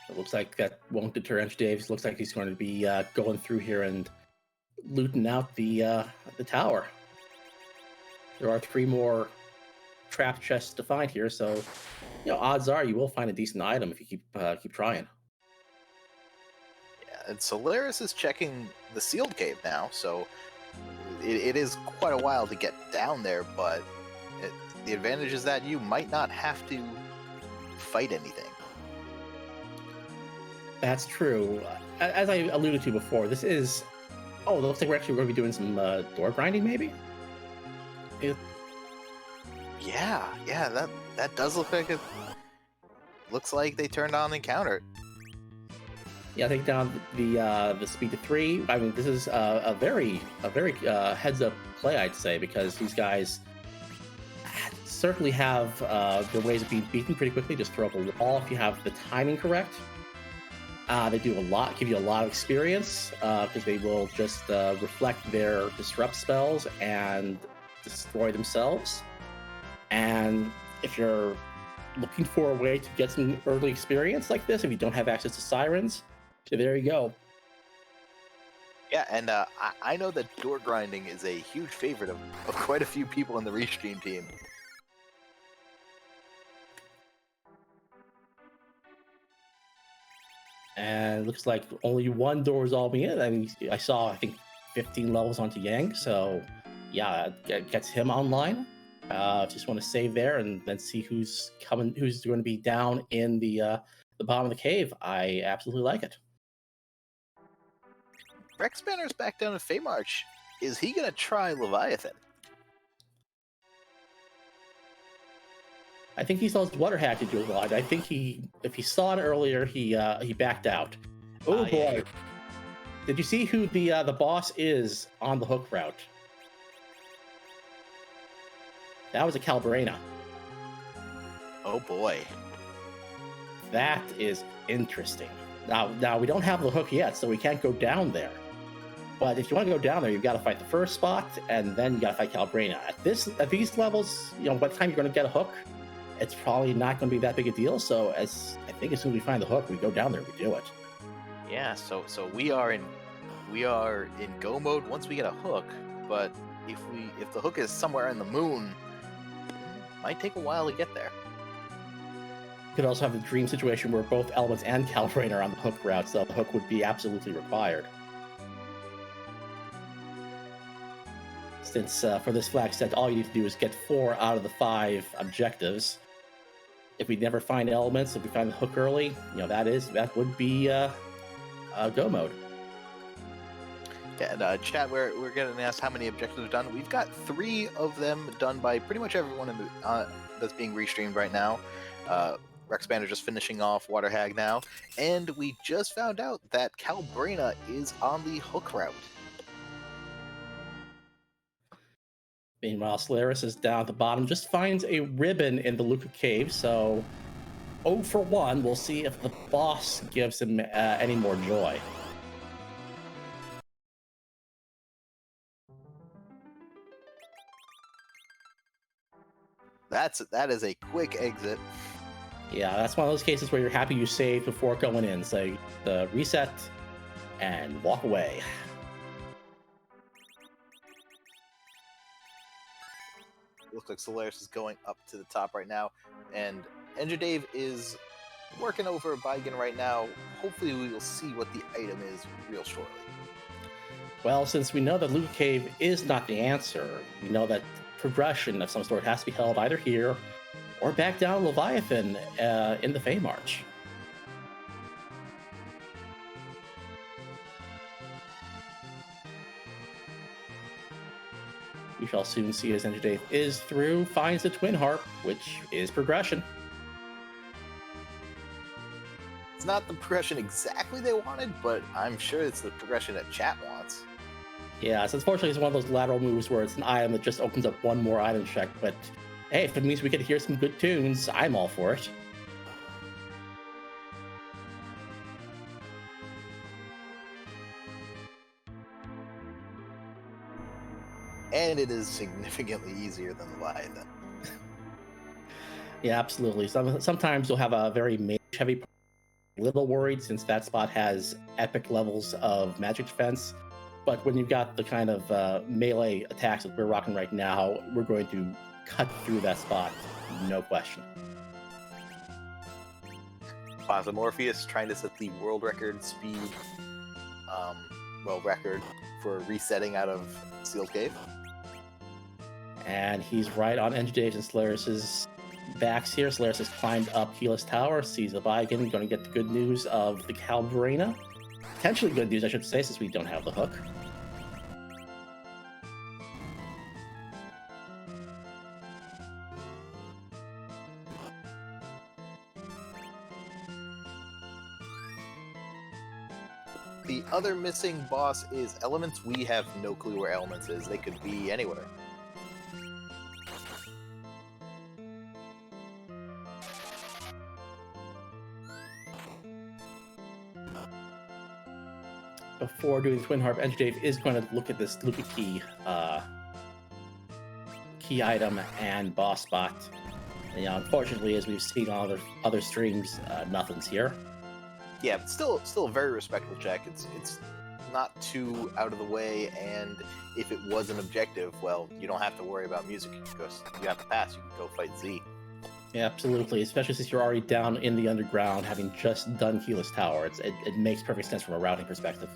It looks like that won't deter NG Dave. Looks like he's going to be going through here and looting out the tower. There are 3 more trap chests to find here, so odds are you will find a decent item if you keep trying. Yeah, and Solaris is checking the sealed cave now, so it is quite a while to get down there, but the advantage is that you might not have to fight anything. That's true. As I alluded to before, this is... Oh, it looks like we're actually going to be doing some door grinding, maybe? Yeah, that does look like it. Looks like they turned on the encounter. Yeah, take down the speed to 3. I mean, this is a very heads-up play, I'd say, because these guys certainly have their ways of being beaten pretty quickly. Just throw up a wall if you have the timing correct. They do give you a lot of experience, because they will just reflect their disrupt spells and destroy themselves. And if you're looking for a way to get some early experience like this, if you don't have access to sirens, so there you go. Yeah, and I know that door grinding is a huge favorite of quite a few people in the Restream team. And it looks like only 1 door is all being in. I mean, I saw, I think, 15 levels onto Yang, so yeah, that gets him online. Just want to save there and then see who's going to be down in the bottom of the cave. I absolutely like it. Rex Banner's back down in Feymarch. Is he going to try Leviathan? I think he saw his water hack to do a lot. I think if he saw it earlier, he backed out. Oh boy! Yeah. Did you see who the boss is on the hook route? That was a Calbrena. Oh boy! That is interesting. Now we don't have the hook yet, so we can't go down there. But if you want to go down there, you've got to fight the first spot, and then you got to fight Calbrena. At these levels, by the time you're going to get a hook, it's probably not going to be that big a deal. So I think as soon as we find the hook, we go down there, we do it. Yeah. So we are in go mode once we get a hook. But if the hook is somewhere in the moon, it might take a while to get there. Could also have the dream situation where both Elements and Calbrain are on the hook route, so the hook would be absolutely required. Since for this flag set, all you need to do is get 4 out of the 5 objectives. If we never find Elements, if we find the hook early, that would be go mode. Yeah, and chat, we're getting asked how many objectives are done. We've got 3 of them done by pretty much everyone in the, that's being restreamed right now. Rexpander just finishing off Water Hag now, and we just found out that Calbraina is on the hook route. Meanwhile, Solaris is down at the bottom, just finds a ribbon in the Luca Cave, so 0 for 1. We'll see if the boss gives him any more joy. That is a quick exit. Yeah, that's one of those cases where you're happy you saved before going in. So reset and walk away. Looks like Solaris is going up to the top right now, and Engine Dave is working over Baigan right now. Hopefully we will see what the item is real shortly. Well, since we know that Luca Cave is not the answer, we know that progression of some sort has to be held either here or back down Leviathan in the Fey March. We shall soon see as Engine Dave is through, finds the Twin Harp, which is progression. It's not the progression exactly they wanted, but I'm sure it's the progression that chat wants. Yeah, so unfortunately it's one of those lateral moves where it's an item that just opens up one more item check, but hey, if it means we could hear some good tunes, I'm all for it. And it is significantly easier than Leviathan. Yeah, absolutely. Sometimes you'll have a very mage-heavy part. A little worried since that spot has epic levels of magic defense, but when you've got the kind of melee attacks that we're rocking right now, we're going to cut through that spot, no question. Plaza Morpheus trying to set the world record speed, record for resetting out of Sealed Cave. And he's right on Engine Dave and Solaris's backs here. Solaris has climbed up Keyless Tower, sees the Baigan, going to get the good news of the Calbraina. Potentially good news, I should say, since we don't have the hook. The other missing boss is Elements. We have no clue where Elements is. They could be anywhere. Before doing the Twin Harp, Engine Dave is going to look at this Luca key item and boss spot. And, unfortunately, as we've seen on other streams, nothing's here. Yeah, but still a very respectable check. It's not too out of the way, and if it was an objective, well, you don't have to worry about music because you have to pass. You can go fight Z. Yeah, absolutely. Especially since you're already down in the underground, having just done Keyless Tower. It makes perfect sense from a routing perspective.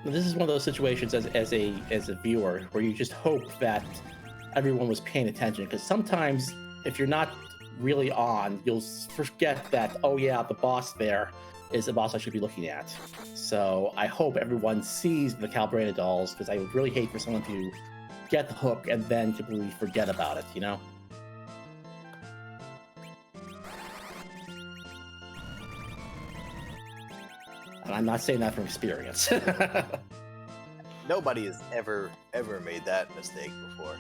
Now, this is one of those situations as a viewer where you just hope that everyone was paying attention, because sometimes if you're not really on, you'll forget that, oh yeah, the boss there is the boss I should be looking at. So I hope everyone sees the Calbraina dolls, because I would really hate for someone to get the hook and then completely forget about it, And I'm not saying that from experience. Nobody has ever made that mistake before.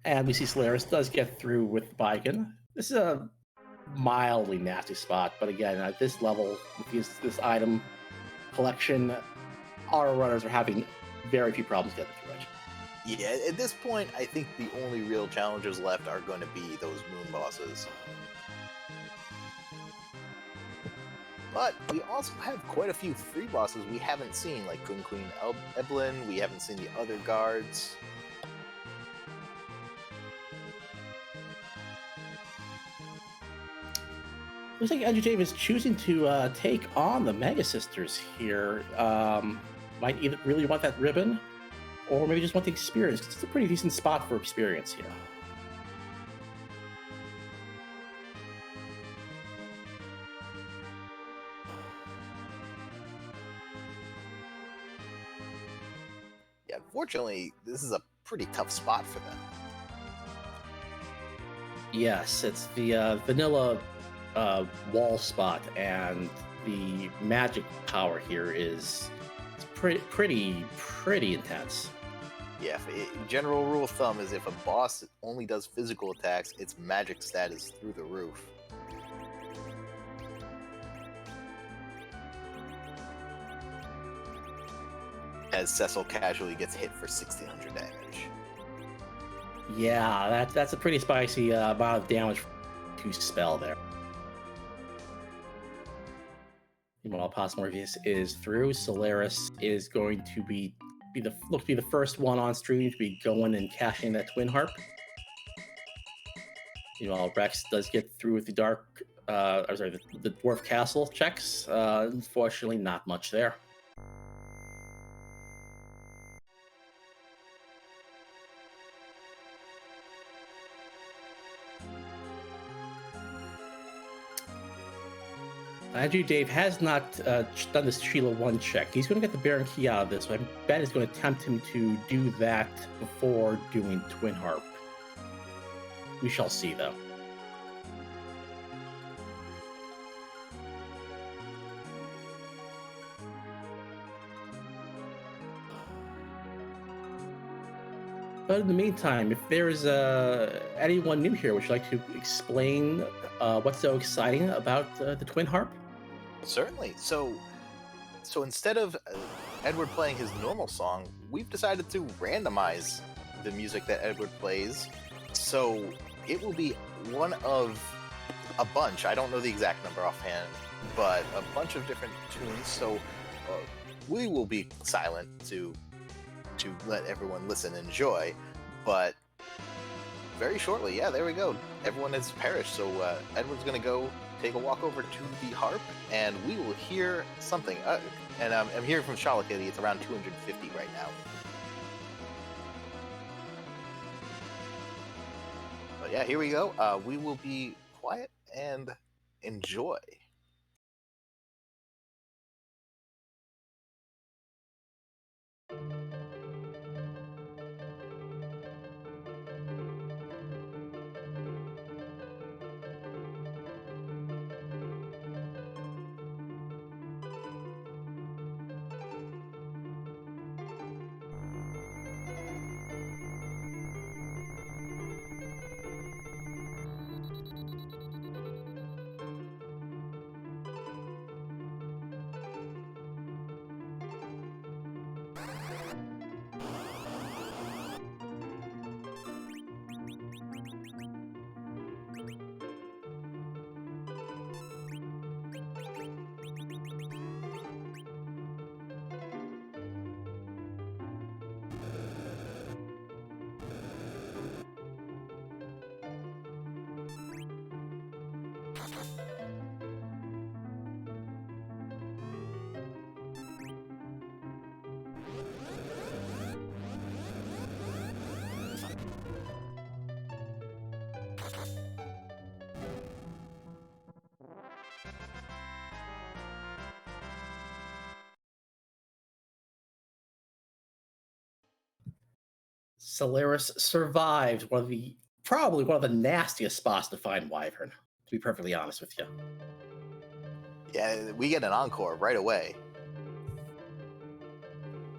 And we see Solaris does get through with Baigan. This is a mildly nasty spot, but again, at this level, with this item collection, our runners are having very few problems getting through it. Yeah, at this point, I think the only real challenges left are going to be those moon bosses. But we also have quite a few free bosses we haven't seen, like Kun Queen Eblin. We haven't seen the other guards. Looks like Andrew Dave is choosing to take on the Mega Sisters here. Might either really want that ribbon, or maybe just want the experience. It's a pretty decent spot for experience here. Yeah, unfortunately, this is a pretty tough spot for them. Yes, it's the vanilla wall spot, and the magic power here is pretty intense. Yeah, general rule of thumb is if a boss only does physical attacks, its magic stat is through the roof. As Cecil casually gets hit for 1600 damage. Yeah, that's a pretty spicy amount of damage to spell there. Meanwhile, Pos Morpheus is through. Solaris is going to be the first one on stream to be going and cashing that Twin Harp. Meanwhile, Rex does get through with the the Dwarf Castle checks. Unfortunately, not much there. Andrew Dave has not done this Sheila 1 check. He's going to get the Baron Key out of this, so I bet it's going to tempt him to do that before doing Twin Harp. We shall see, though. But in the meantime, if there is anyone new here, would you like to explain what's so exciting about the Twin Harp? Certainly. So instead of Edward playing his normal song, we've decided to randomize the music that Edward plays. So it will be one of a bunch. I don't know the exact number offhand, but a bunch of different tunes. So we will be silent to let everyone listen and enjoy. But very shortly, yeah, there we go. Everyone has perished. So Edward's going to go take a walk over to the harp, and we will hear something. And I'm hearing from Charlotte Kitty, it's around 250 right now. But yeah, here we go. We will be quiet and enjoy. Solaris survived probably one of the nastiest spots to find Wyvern, to be perfectly honest with you. Yeah, we get an encore right away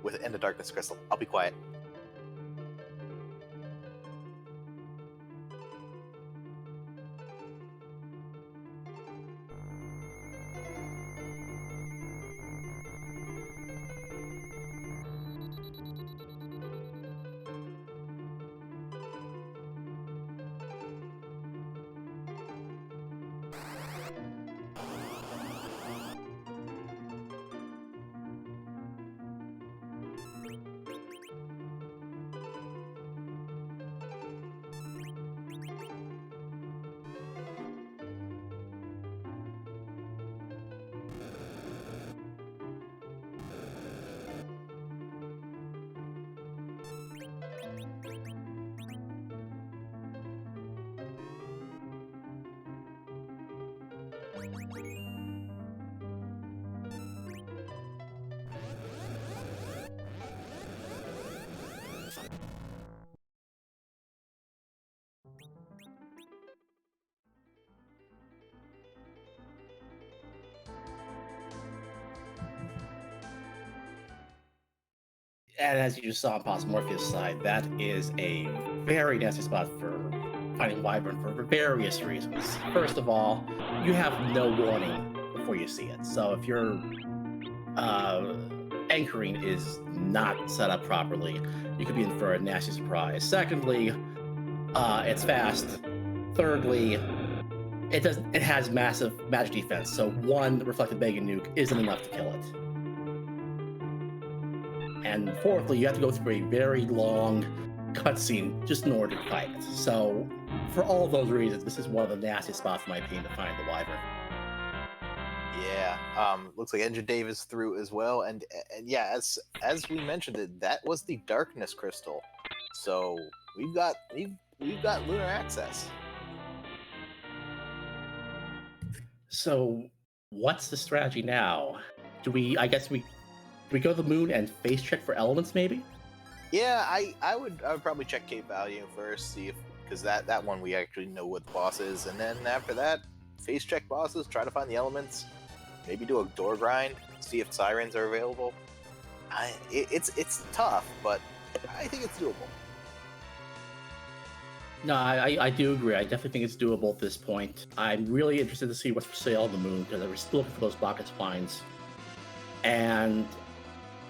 with End of Darkness Crystal. I'll be quiet. And as you just saw on Morpheus' side, that is a very nasty spot for finding Wyvern for various reasons. First of all, you have no warning before you see it. So if your anchoring is not set up properly, you could be in for a nasty surprise. Secondly, it's fast. Thirdly, it has massive magic defense. So one reflected Mega Nuke isn't enough to kill it. And fourthly, you have to go through a very long cutscene just in order to fight it. So, for all those reasons, this is one of the nastiest spots, in my opinion, to find the Wyvern. Yeah, looks like Engine Dave is through as well, and yeah, as we mentioned, that was the Darkness Crystal. So we've got lunar access. So, what's the strategy now? I guess we go to the moon and face check for elements, maybe? Yeah, I would probably check Cape Value first, see if, because that one we actually know what the boss is, and then after that, face check bosses, try to find the elements, maybe do a door grind, see if sirens are available. It's tough, but I think it's doable. No, I do agree. I definitely think it's doable at this point. I'm really interested to see what's for sale on the moon, because we're still looking for those bucket spines. And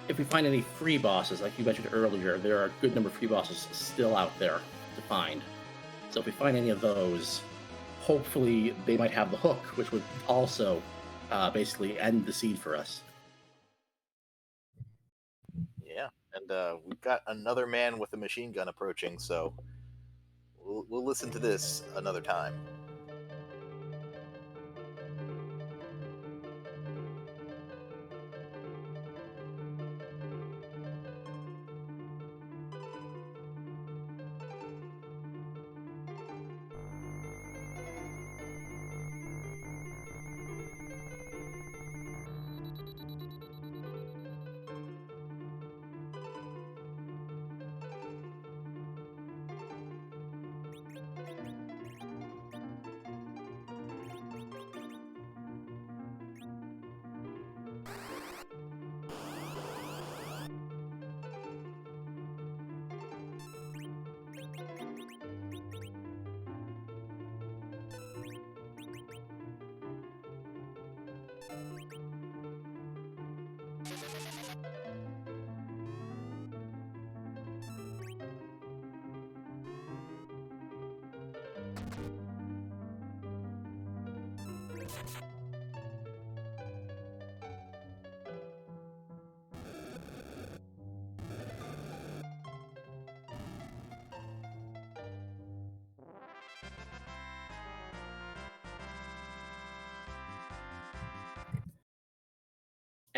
if we find any free bosses, like you mentioned earlier, there are a good number of free bosses still out there to find. So if we find any of those, hopefully they might have the hook, which would also basically end the seed for us. Yeah, and we've got another man with a machine gun approaching, so we'll listen to this another time.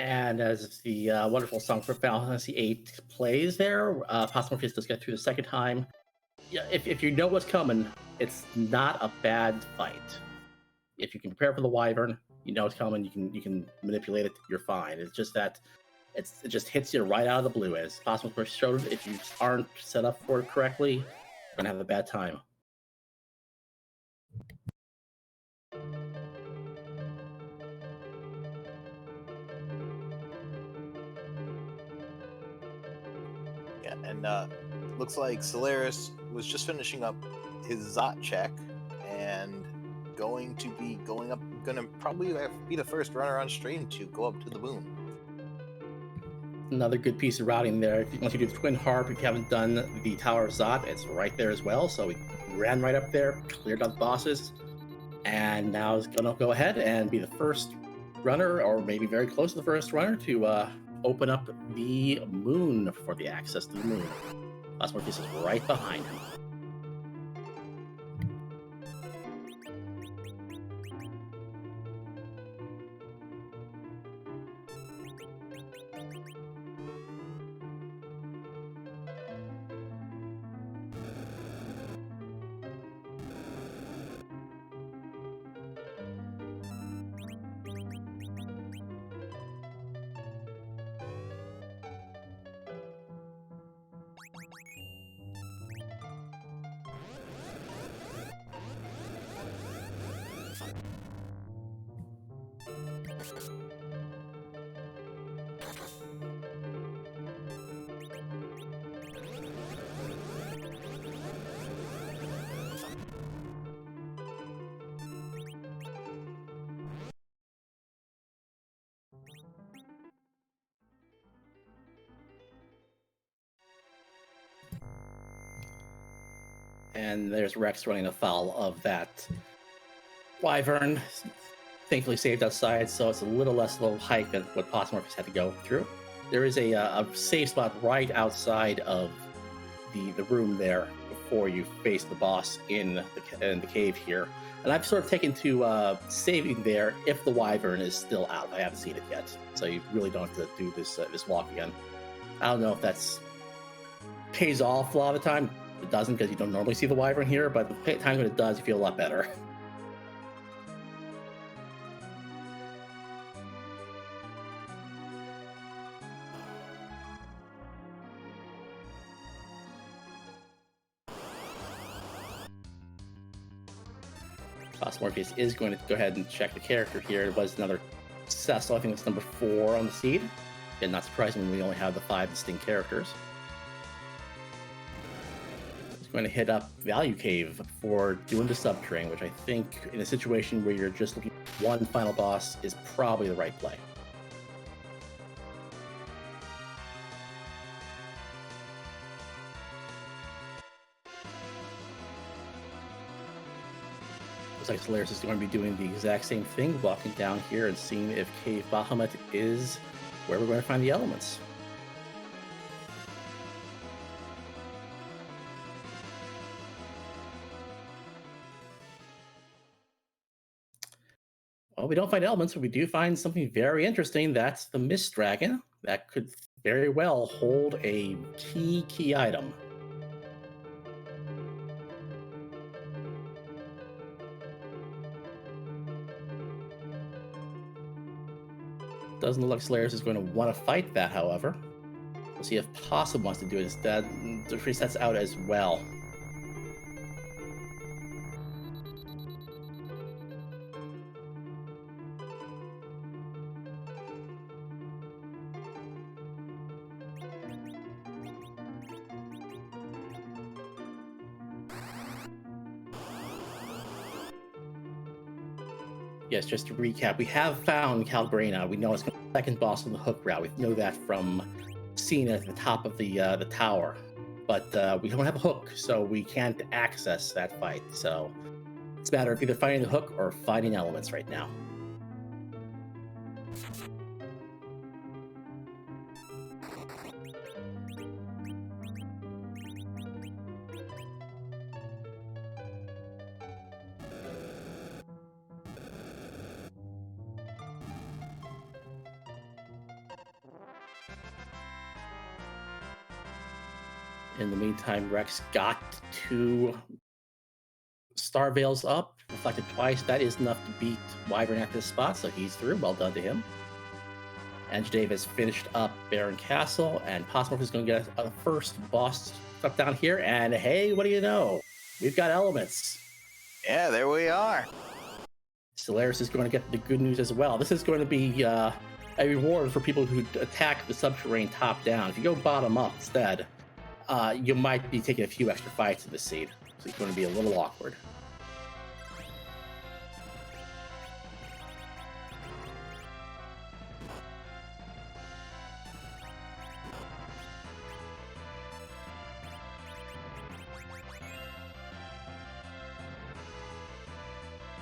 And as the wonderful song for Final Fantasy VIII plays there, Morpheus does get through the second time. Yeah, if you know what's coming, it's not a bad fight. If you can prepare for the Wyvern, you know it's coming. You can manipulate it. You're fine. It's just that it just hits you right out of the blue. As Morpheus showed, if you aren't set up for it correctly, you're gonna have a bad time. Yeah, and looks like Solaris was just finishing up his ZZ check and going to be gonna probably be the first runner on stream to go up to the moon. Another good piece of routing there. Once you do the Twin Harp, if you haven't done the Tower of Zot, it's right there as well. So we ran right up there, cleared out the bosses, and now is going to go ahead and be the first runner, or maybe very close to the first runner, to open up the moon for the access to the moon. Morpheus is right behind him. And there's Rex running afoul of that wyvern. Thankfully saved outside, so it's a little less low hike than what Posmorphus had to go through. There is a safe spot right outside of the room there before you face the boss in the cave here. And I've sort of taken to saving there if the wyvern is still out. I haven't seen it yet, so you really don't have to do this walk again. I don't know if that's pays off a lot of the time. It doesn't, because you don't normally see the wyvern here, but the times when it does, you feel a lot better. Morpheus is going to go ahead and check the character here. It was another Cecil, I think it's number 4 on the seed. And not surprising when we only have the 5 distinct characters. He's going to hit up Value Cave for doing the subterranean, which I think in a situation where you're just looking for one final boss is probably the right play. Like Solaris is going to be doing the exact same thing, walking down here and seeing if Cave Bahamut is where we're going to find the elements. Well, we don't find elements, but we do find something very interesting. That's the Mist Dragon. That could very well hold a key item. Doesn't look like Solaris is going to want to fight that, however. We'll see if Possum wants to do it instead. The resets out as well. Yes, just to recap, we have found Calgrena. We know it's the second boss on the hook route. We know that from seeing it at the top of the tower. But we don't have a hook, so we can't access that fight. So it's a matter of either finding the hook or finding elements right now. In the meantime, Rex got 2 Star Veils up, reflected twice. That is enough to beat Wyvern at this spot, so he's through. Well done to him. And Dave has finished up Baron Castle, and Posmorph is going to get a first boss up down here. And hey, what do you know? We've got elements. Yeah, there we are. Solaris is going to get the good news as well. This is going to be a reward for people who attack the subterranean top down. If you go bottom up instead, you might be taking a few extra fights in the seed, so it's going to be a little awkward.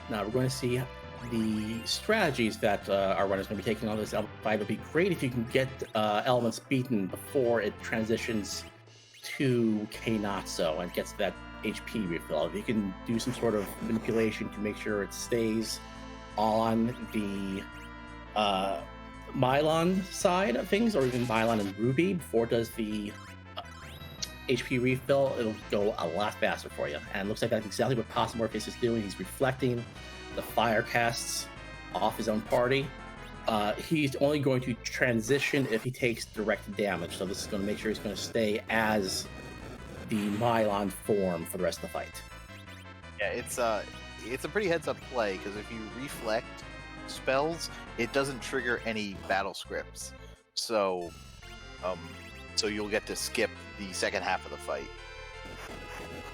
Now we're going to see the strategies that our runners are going to be taking on this element fight. It would be great if you can get elements beaten before it transitions to Keinatsu and gets that HP refill. If you can do some sort of manipulation to make sure it stays on the Mylon side of things, or even Mylon and Ruby before it does the HP refill, it'll go a lot faster for you. And it looks like that's exactly what Posmorphus is doing. He's reflecting the fire casts off his own party. He's only going to transition if he takes direct damage. So this is going to make sure he's going to stay as the Mylon form for the rest of the fight. Yeah, it's a pretty heads-up play, because if you reflect spells, it doesn't trigger any battle scripts. So, um, so you'll get to skip the second half of the fight.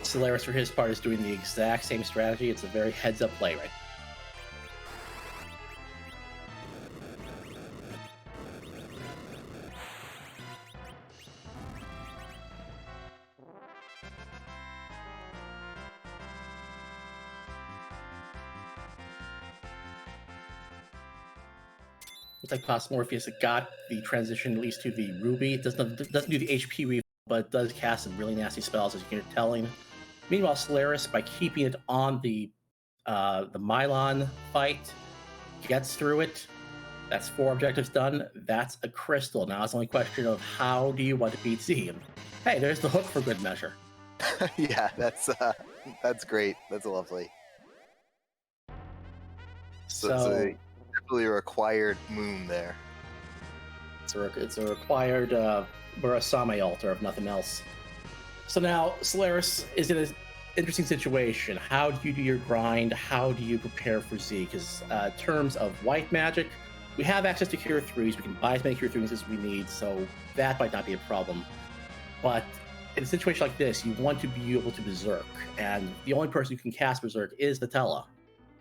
Solaris, for his part, is doing the exact same strategy. It's a very heads-up play, right? Looks like Morpheus got the transition at least to the Ruby. It doesn't do the HP refill, but it does cast some really nasty spells, as you're telling. Meanwhile, Solaris, by keeping it on the Mylon fight, gets through it. That's 4 objectives done. That's a crystal. Now it's only a question of how do you want to beat Z? And hey, there's the hook for good measure. Yeah, that's great. That's lovely. So definitely a required moon there. It's a required Murasame altar, if nothing else. So now Solaris is in an interesting situation. How do you do your grind? How do you prepare for Z? Because in terms of white magic, we have access to Cure 3s. We can buy as many Cure 3s as we need, so that might not be a problem. But in a situation like this, you want to be able to Berserk, and the only person who can cast Berserk is the Tella.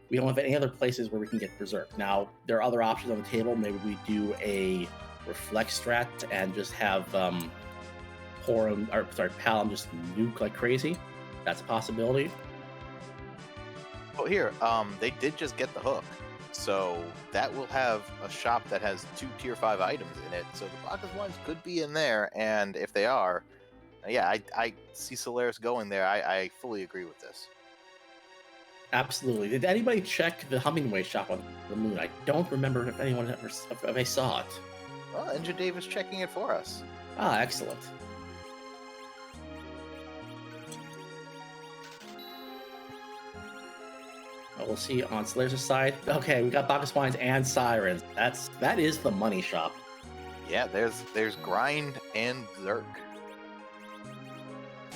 We don't have any other places where we can get Berserk. Now, there are other options on the table. Maybe we do a Reflect strat and just have Palom just nuke like crazy. That's a possibility. Oh, here, they did just get the hook. So that will have a shop that has 2 tier 5 items in it. So the Bacchus wines could be in there, and if they are, yeah, I see Solaris going there. I fully agree with this. Absolutely. Did anybody check the Hummingway shop on the moon? I don't remember if anyone if I saw it. Well, Ninja Dave is checking it for us. Ah, excellent. We'll see on Solaris' side. Okay, we got Bacchus Wines and Sirens. That is the money shop. Yeah, there's grind and Zerk.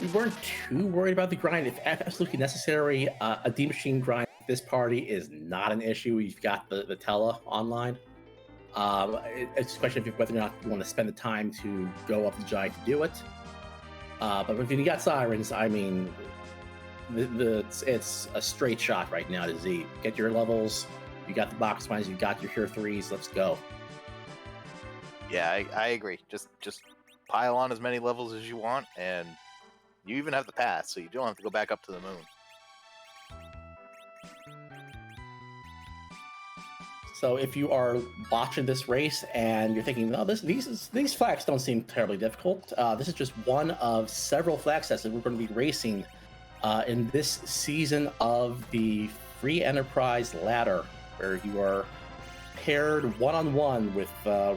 We weren't too worried about the grind. If absolutely necessary, a D Machine grind with this party is not an issue. You've got the Tella online. It's just a question of whether or not you want to spend the time to go up the giant to do it. But if you got Sirens, I mean, it's a straight shot right now to Z. Get your levels. You got the box mines. You got your Cure 3s. Let's go. Yeah, I agree. Just pile on as many levels as you want, and you even have the pass, so you don't have to go back up to the moon. So if you are watching this race and you're thinking, "Oh, these flags don't seem terribly difficult," this is just one of several flag sets that we're going to be racing in this season of the Free Enterprise Ladder, where you are paired one-on-one with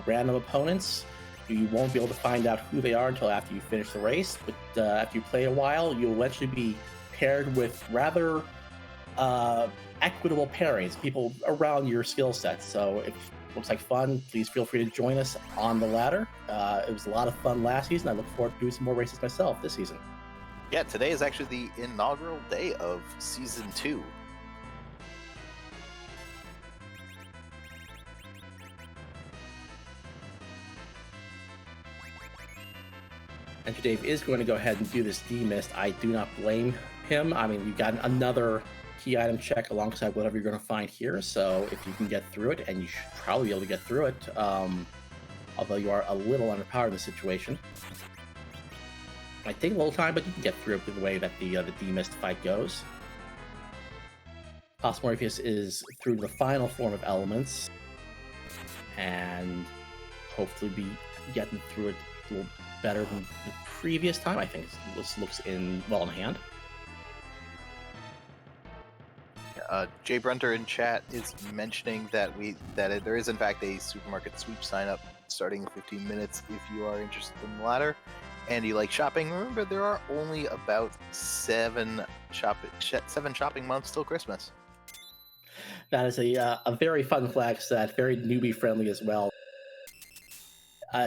random opponents. You won't be able to find out who they are until after you finish the race, but after you play a while, you'll eventually be paired with rather equitable pairings, people around your skill set. So if it looks like fun, please feel free to join us on the ladder. It was a lot of fun last season. I look forward to doing some more races myself this season. Yeah, today is actually the inaugural day of Season 2. And Dave is going to go ahead and do this demist. I do not blame him. I mean, you've got another key item check alongside whatever you're going to find here. So if you can get through it, and you should probably be able to get through it, although you are a little underpowered in the situation. Might take a little time, but you can get through it the way that the demist fight goes. Morpheus is through the final form of elements, and hopefully be getting through it a little better than the previous time. I think this looks well in hand. Jay Brunter in chat is mentioning that there is in fact a supermarket sweep sign up starting in 15 minutes if you are interested in the ladder and you like shopping. Remember, there are only about 7 shopping months till Christmas. That is a very fun flag set, very newbie friendly as well.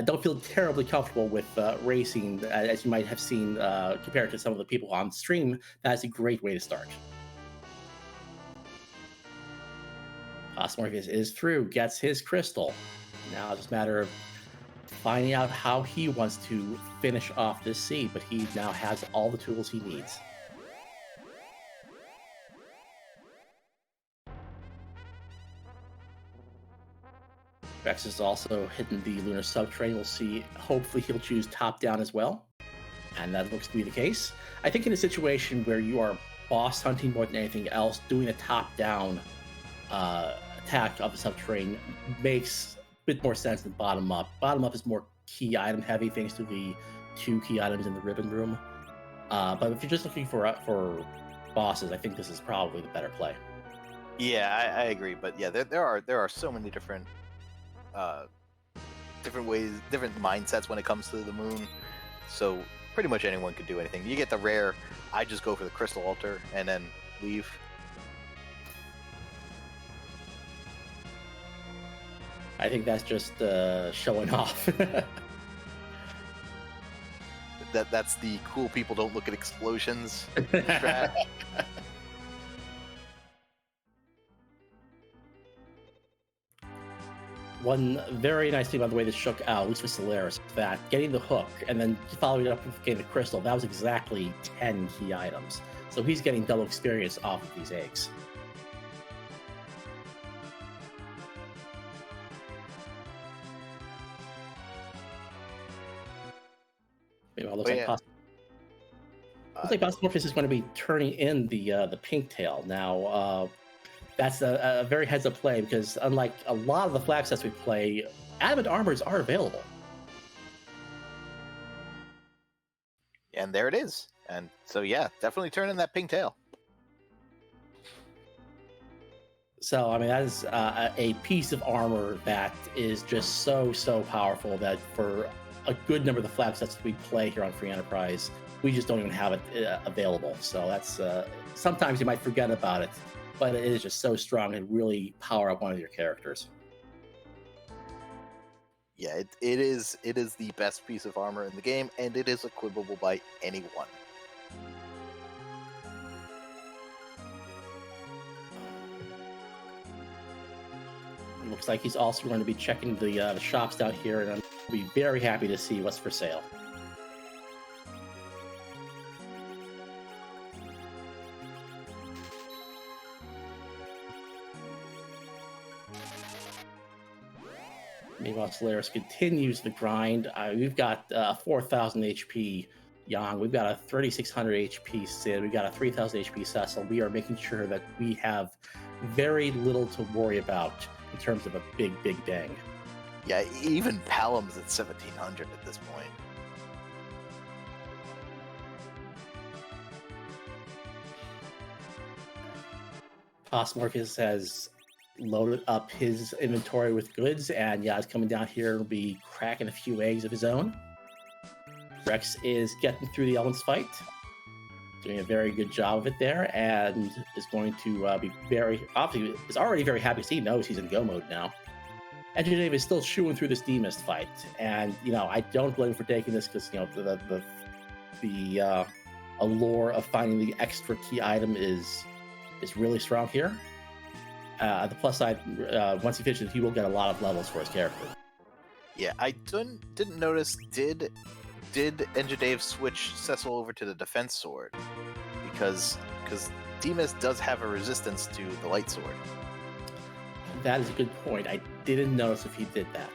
Don't feel terribly comfortable with racing, as you might have seen compared to some of the people on stream. That's a great way to start. Morpheus is through, gets his crystal. Now it's just a matter of finding out how he wants to finish off this seed, but he now has all the tools he needs. Rex is also hitting the lunar subterranean. We'll see. Hopefully, he'll choose top down as well. And that looks to be the case. I think in a situation where you are boss hunting more than anything else, doing a top down attack of the subterranean makes a bit more sense than bottom up. Bottom up is more key item heavy thanks to the 2 key items in the ribbon room. But if you're just looking for bosses, I think this is probably the better play. Yeah, I agree. But yeah, there are so many different ways, different mindsets when it comes to the moon. So pretty much anyone could do anything. You get the rare, I just go for the crystal altar and then leave. I think that's just showing off. That's the cool people don't look at explosions strat. One very nice thing about the way this shook out, at least with Solaris, that getting the hook and then following it up with getting the crystal, that was exactly 10 key items. So he's getting double experience off of these eggs. Meanwhile, looks like Boss Morpheus is going to be turning in the pink tail. Now, that's a very heads-up play because unlike a lot of the flag sets we play, adamant armors are available. And there it is. And so, yeah, definitely turn in that pink tail. So, I mean, that is a piece of armor that is just so powerful that for a good number of the flag sets we play here on Free Enterprise, we just don't even have it available. So that's sometimes you might forget about it, but it is just so strong and really power up one of your characters. Yeah, it is the best piece of armor in the game, and it is equipable by anyone. It looks like he's also going to be checking the shops down here, and I'm be very happy to see what's for sale. Meanwhile, Solaris continues the grind. We've got 4,000 HP Yang. We've got a 3,600 HP Sid. We've got a 3,000 HP Cecil. We are making sure that we have very little to worry about in terms of a big bang. Yeah, even Palom's at 1,700 at this point. Morpheus has loaded up his inventory with goods, and yeah, he's coming down here and be cracking a few eggs of his own. Rex is getting through the elements fight, doing a very good job of it there, and is going to be obviously is already very happy because he knows he's in go mode now. And Dave is still chewing through this Demist fight, and I don't blame him for taking this because the allure of finding the extra key item is really strong here. The plus side, once he finishes, he will get a lot of levels for his character. Yeah, I didn't notice. Did Enjadav switch Cecil over to the defense sword? Because Demas does have a resistance to the light sword. That is a good point. I didn't notice if he did that.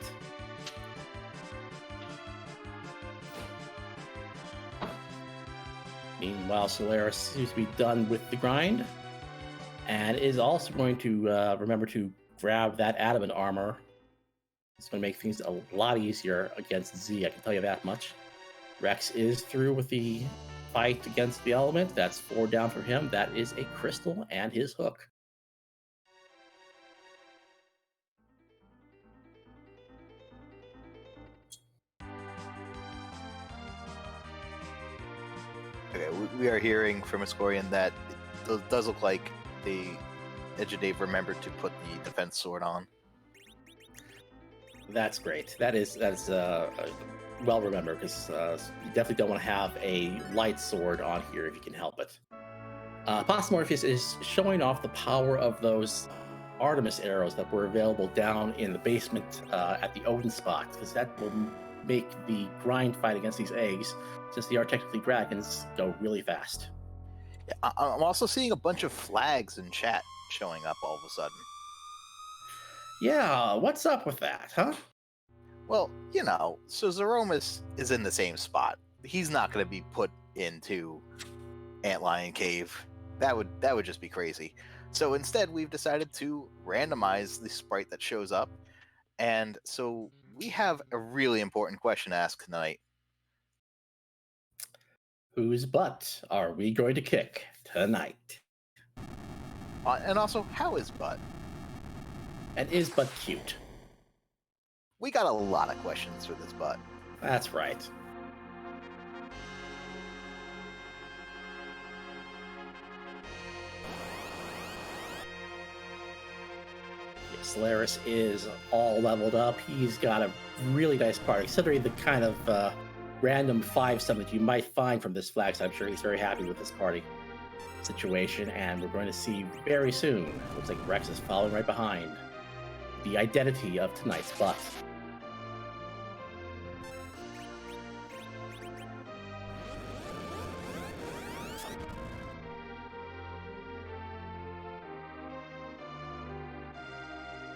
Meanwhile, Solaris seems to be done with the grind, and is also going to remember to grab that adamant armor. It's going to make things a lot easier against Z, I can tell you that much. Rex is through with the fight against the element. That's 4 down for him. That is a crystal and his hook. Okay, we are hearing from Ascorian that it does look like the Enjadav remembered to put the defense sword on. That's great. That is well remembered, because you definitely don't want to have a light sword on here if you can help it. Morpheus is showing off the power of those Artemis arrows that were available down in the basement at the Odin spot, because that will make the grind fight against these eggs, since they are technically dragons, go really fast. Yeah, I'm also seeing a bunch of flags in chat showing up all of a sudden. Yeah, what's up with that, huh? Well, so Zeromus is in the same spot. He's not going to be put into Antlion Cave. That would just be crazy. So instead, we've decided to randomize the sprite that shows up. And so we have a really important question to ask tonight. Whose butt are we going to kick tonight? And also, how is Butt? And is butt cute? We got a lot of questions for this Butt. That's right. Solaris is all leveled up. He's got a really nice party, considering the kind of random 5-7 that you might find from this flag. So I'm sure he's very happy with this party situation, and we're going to see very soon. Looks like Rex is following right behind. The identity of tonight's butt.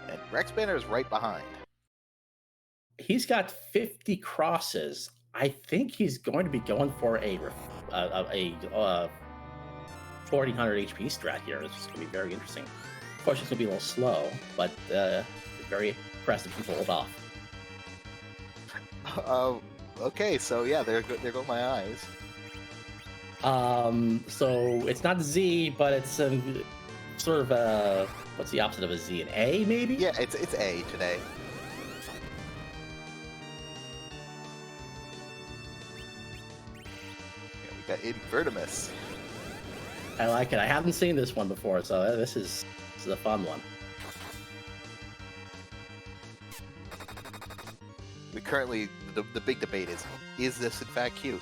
And Rex Banner is right behind. He's got 50 crosses. I think he's going to be going for a 1400 HP strat here. It's going to be very interesting. Of course, it's going to be a little slow, but very impressive to pull it off. Okay, so yeah, there go my eyes. So it's not Z, but it's sort of a, what's the opposite of a Z? An A, maybe? Yeah, it's A today. Yeah, we got Invertimus. I like it. I haven't seen this one before, so this is a fun one. We currently, the big debate is this in fact cute?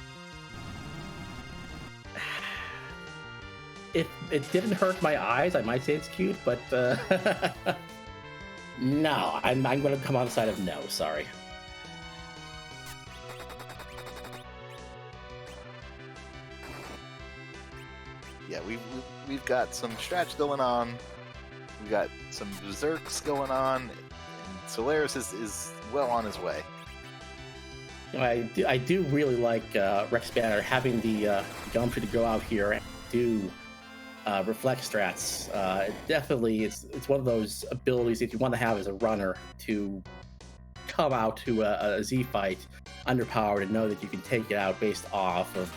If it didn't hurt my eyes, I might say it's cute, but no, I'm going to come on the side of no, sorry. Yeah, we've got some strats going on. We got some berserks going on. And Solaris is well on his way. I do really like Rex Banner having the gumption to go out here and do reflect strats. Definitely, it's one of those abilities that you want to have as a runner to come out to a Z fight underpowered and know that you can take it out based off of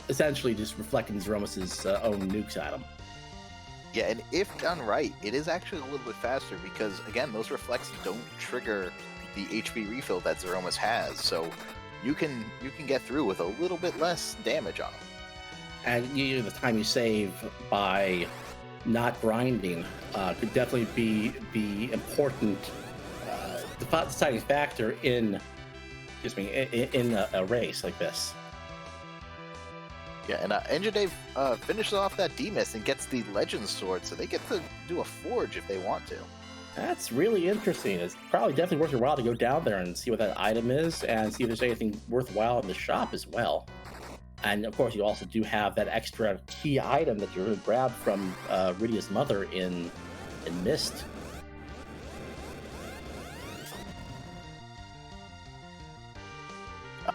essentially just reflecting Zeromus's own nukes at him. Yeah, and if done right, it is actually a little bit faster because, again, those reflects don't trigger the HP refill that Zeromus has, so you can get through with a little bit less damage on him. And the time you save by not grinding could definitely be the important deciding factor in a race like this. Yeah, and Engine Dave finishes off that D-Mist and gets the Legend Sword, so they get to do a forge if they want to. That's really interesting. It's probably definitely worth your while to go down there and see what that item is and see if there's anything worthwhile in the shop as well. And of course, you also do have that extra key item that you're going to grab from Rydia's mother in Mist.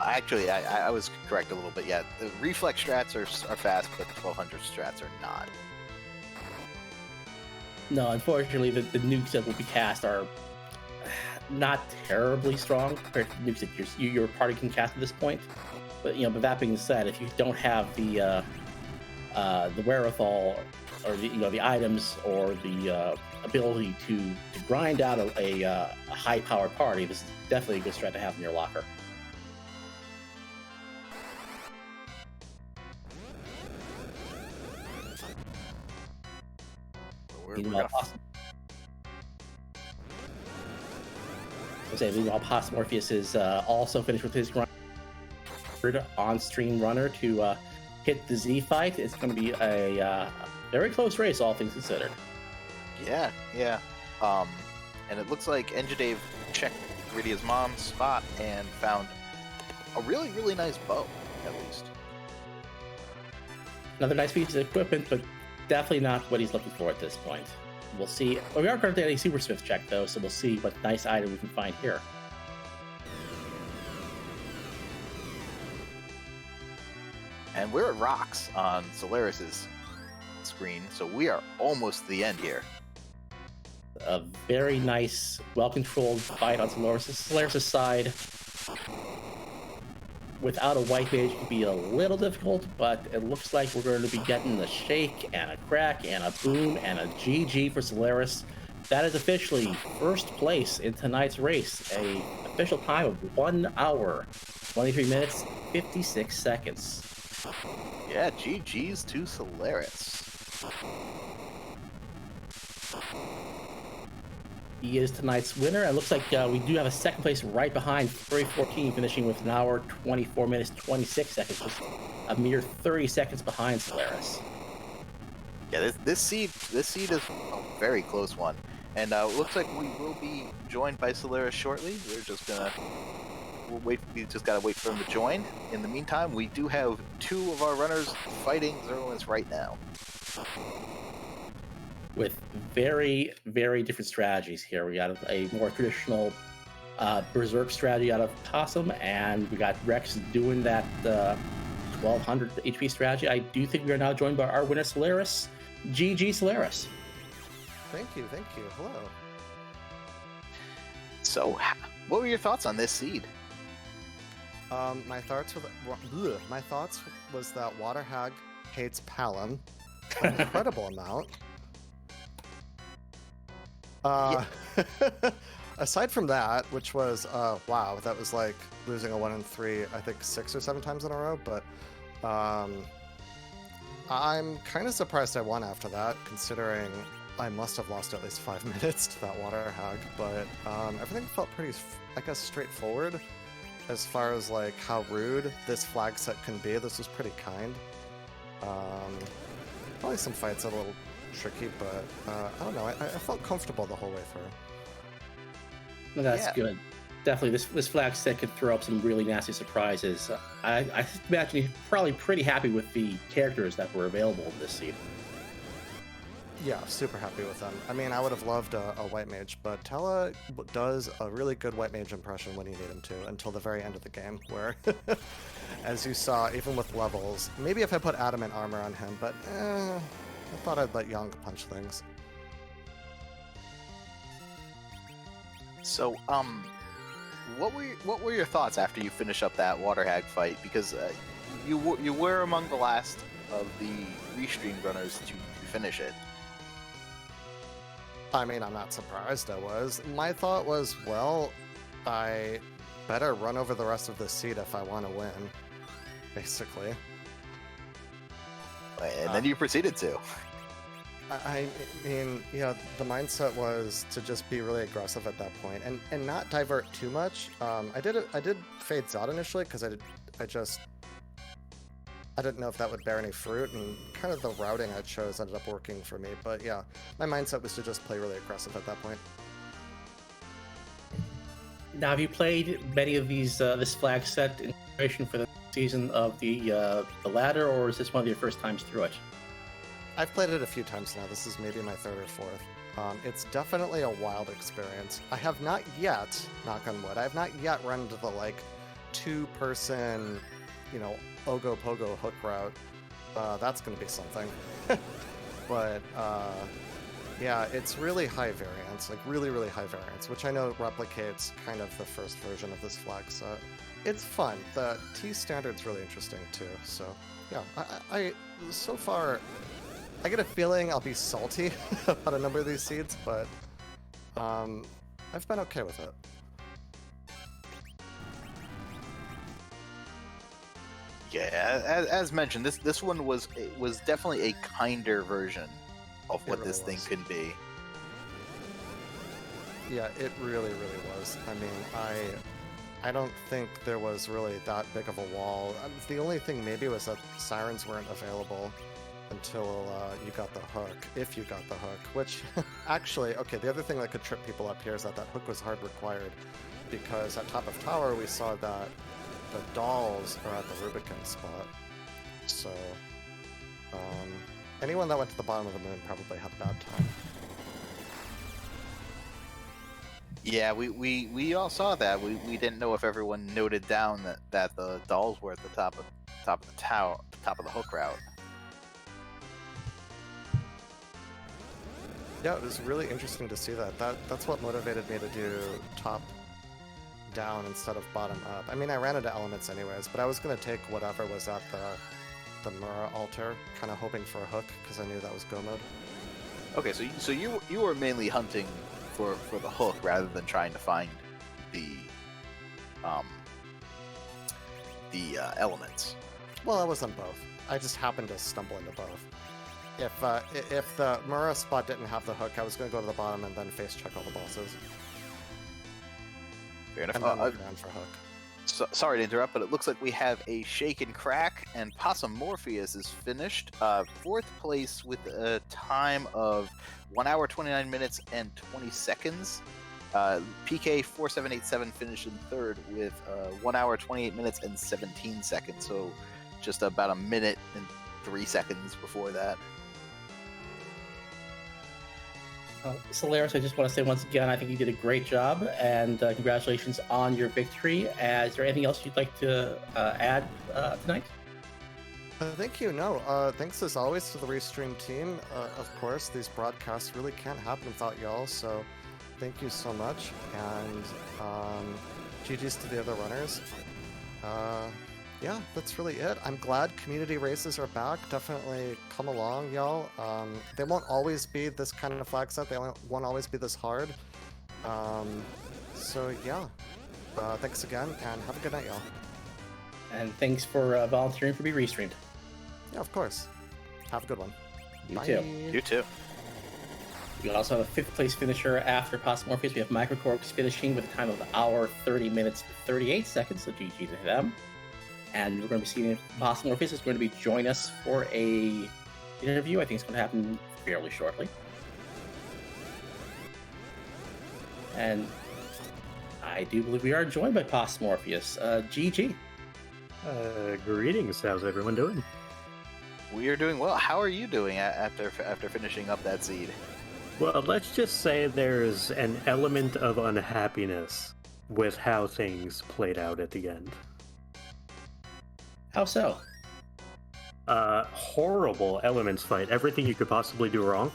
Actually, I was correct a little bit. Yeah, the reflex strats are fast, but the 1200 strats are not. No, unfortunately, the nukes that will be cast are not terribly strong compared to the nukes that your party can cast at this point. But but that being said, if you don't have the wherewithal or the items or the ability to grind out a high powered party, this is definitely a good strat to have in your locker. Meanwhile, Morpheus is also finished with his grind on-stream runner to hit the Z fight. It's going to be a very close race, all things considered. Yeah, yeah. Um, and it looks like Dave checked Iridia's mom's spot and found a really, really nice bow, at least. Another nice piece of equipment, but definitely not what he's looking for at this point. We'll see. Well, we are going to do a Supersmith check, though, so we'll see what nice item we can find here. And we're at rocks on Solaris's screen, so we are almost to the end here. A very nice, well-controlled fight on Solaris's side. Without a white mage, it could be a little difficult, but it looks like we're going to be getting a shake and a crack and a boom and a GG for Solaris. That is officially first place in tonight's race. A official time of 1 hour, 23 minutes, 56 seconds. Yeah, GG's to Solaris. He is tonight's winner. It looks like we do have a second place right behind FF4FE, finishing with 1 hour, 24 minutes, 26 seconds, just a mere 30 seconds behind Solaris. Yeah, this seed is a very close one, and it looks like we will be joined by Solaris shortly. We just gotta wait for him to join. In the meantime, we do have 2 of our runners fighting Zerlins right now. With very, very different strategies here. We got a more traditional Berserk strategy out of Possum, and we got Rex doing that 1200 HP strategy. I do think we are now joined by our winner, Solaris. GG, Solaris. Thank you. Hello. So, what were your thoughts on this seed? My thoughts was that Water Hag hates Palom an incredible amount. Aside from that, which was wow, that was like losing a 1 in 3, I think 6 or 7 times in a row. But I'm kind of surprised I won after that, considering I must have lost at least 5 minutes to that Water Hag. But everything felt pretty, I guess, straightforward. As far as like how rude this flag set can be, this was pretty kind. Probably some fights a little tricky, but I don't know. I felt comfortable the whole way through. Well, that's good. Definitely, this flag set could throw up some really nasty surprises. I imagine you're probably pretty happy with the characters that were available in this seed. Yeah, super happy with them. I mean, I would have loved a white mage, but Tella does a really good white mage impression when you need him to, until the very end of the game, where, as you saw, even with levels, maybe if I put adamant armor on him, but I thought I'd let Young punch things. So, what were your thoughts after you finish up that Water Hag fight? Because you were among the last of the restream runners to finish it. I mean, I'm not surprised I was. My thought was, well, I better run over the rest of the seed if I want to win, basically. And then you proceeded to. I mean, yeah, the mindset was to just be really aggressive at that point and not divert too much. I did fade Zod initially because I didn't know if that would bear any fruit, and kind of the routing I chose ended up working for me. But yeah, my mindset was to just play really aggressive at that point. Now, have you played many of these this flag set in preparation for the season of the ladder, or is this one of your first times through it? I've played it a few times now. This is maybe my 3rd or 4th. It's definitely a wild experience. I have not yet, knock on wood, I have not yet run into the like 2-person, Ogo Pogo hook route. That's going to be something. But yeah, it's really high variance, like really, really high variance, which I know replicates kind of the first version of this flag set. It's fun. The T standard's really interesting too. So yeah, I so far, I get a feeling I'll be salty about a number of these seeds, but I've been okay with it. Yeah, as mentioned, this one was definitely a kinder version of what this thing could be. Yeah, it really, really was. I mean, I don't think there was really that big of a wall. The only thing maybe was that sirens weren't available until you got the hook, if you got the hook, which actually, okay, the other thing that could trip people up here is that that hook was hard required, because at top of tower we saw that the dolls are at the Rubicon spot. So, anyone that went to the bottom of the moon probably had a bad time. Yeah, we all saw that. We didn't know if everyone noted down that the dolls were at the top of the tower, top of the hook route. Yeah, it was really interesting to see that. That's what motivated me to do top down instead of bottom up. I mean, I ran into elements anyways, but I was going to take whatever was at the Mura altar, kind of hoping for a hook, because I knew that was go mode. Okay, so you were mainly hunting for the hook rather than trying to find the elements. Well, I was on both. I just happened to stumble into both. If the Mura spot didn't have the hook, I was going to go to the bottom and then face check all the bosses. Fair enough. And then ran for hook. Sorry to interrupt, but it looks like we have a shake and crack, and Possum Morpheus is finished. Fourth place with a time of 1 hour, 29 minutes, and 20 seconds. PK4787 finished in third with 1 hour, 28 minutes, and 17 seconds. So just about a minute and 3 seconds before that. Solaris, I just want to say once again, I think you did a great job, and congratulations on your victory. Is there anything else you'd like to add tonight? Thank you. No, thanks as always to the Restream team. Of course, these broadcasts really can't happen without y'all, so thank you so much. And GG's to the other runners. Yeah, that's really it. I'm glad community races are back. Definitely come along, y'all. They won't always be this kind of flag set. They won't always be this hard. So yeah, thanks again, and have a good night, y'all. And thanks for volunteering for being restreamed. Yeah, of course. Have a good one. You Bye. too. You too. We also have a fifth place finisher after Possum Morpheus. We have Microcorps finishing with a time of 1 hour, 30 minutes, 38 seconds, so GG to them. And we're going to be seeing Possum Morpheus is going to be join us for a interview. I think it's going to happen fairly shortly. And I do believe we are joined by Possum Morpheus. GG. Greetings. How's everyone doing? We are doing well. How are you doing after finishing up that seed? Well, let's just say there's an element of unhappiness with how things played out at the end. How so? Horrible elements fight. Everything you could possibly do wrong.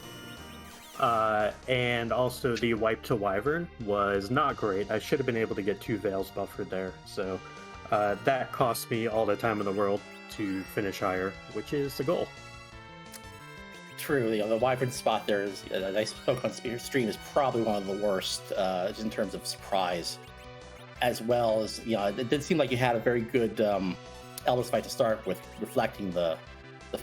And also the wipe to Wyvern was not great. I should have been able to get 2 Veils buffered there. So that cost me all the time in the world to finish higher, which is the goal. True, the Wyvern spot there is, as I spoke on stream, is probably one of the worst in terms of surprise. As well as, it did seem like you had a very good Eldest fight to start with, reflecting the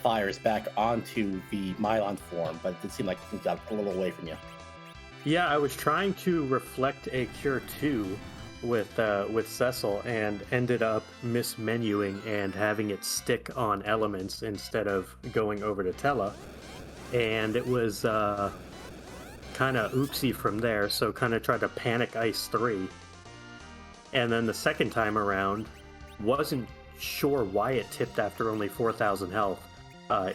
fires back onto the Mylon form, but it did seem like things got a little away from you. Yeah, I was trying to reflect a Cure 2 with Cecil and ended up mismenuing and having it stick on elements instead of going over to Tella. And it was kind of oopsie from there, so kind of tried to panic Ice 3. And then the second time around, wasn't sure why it tipped after only 4,000 health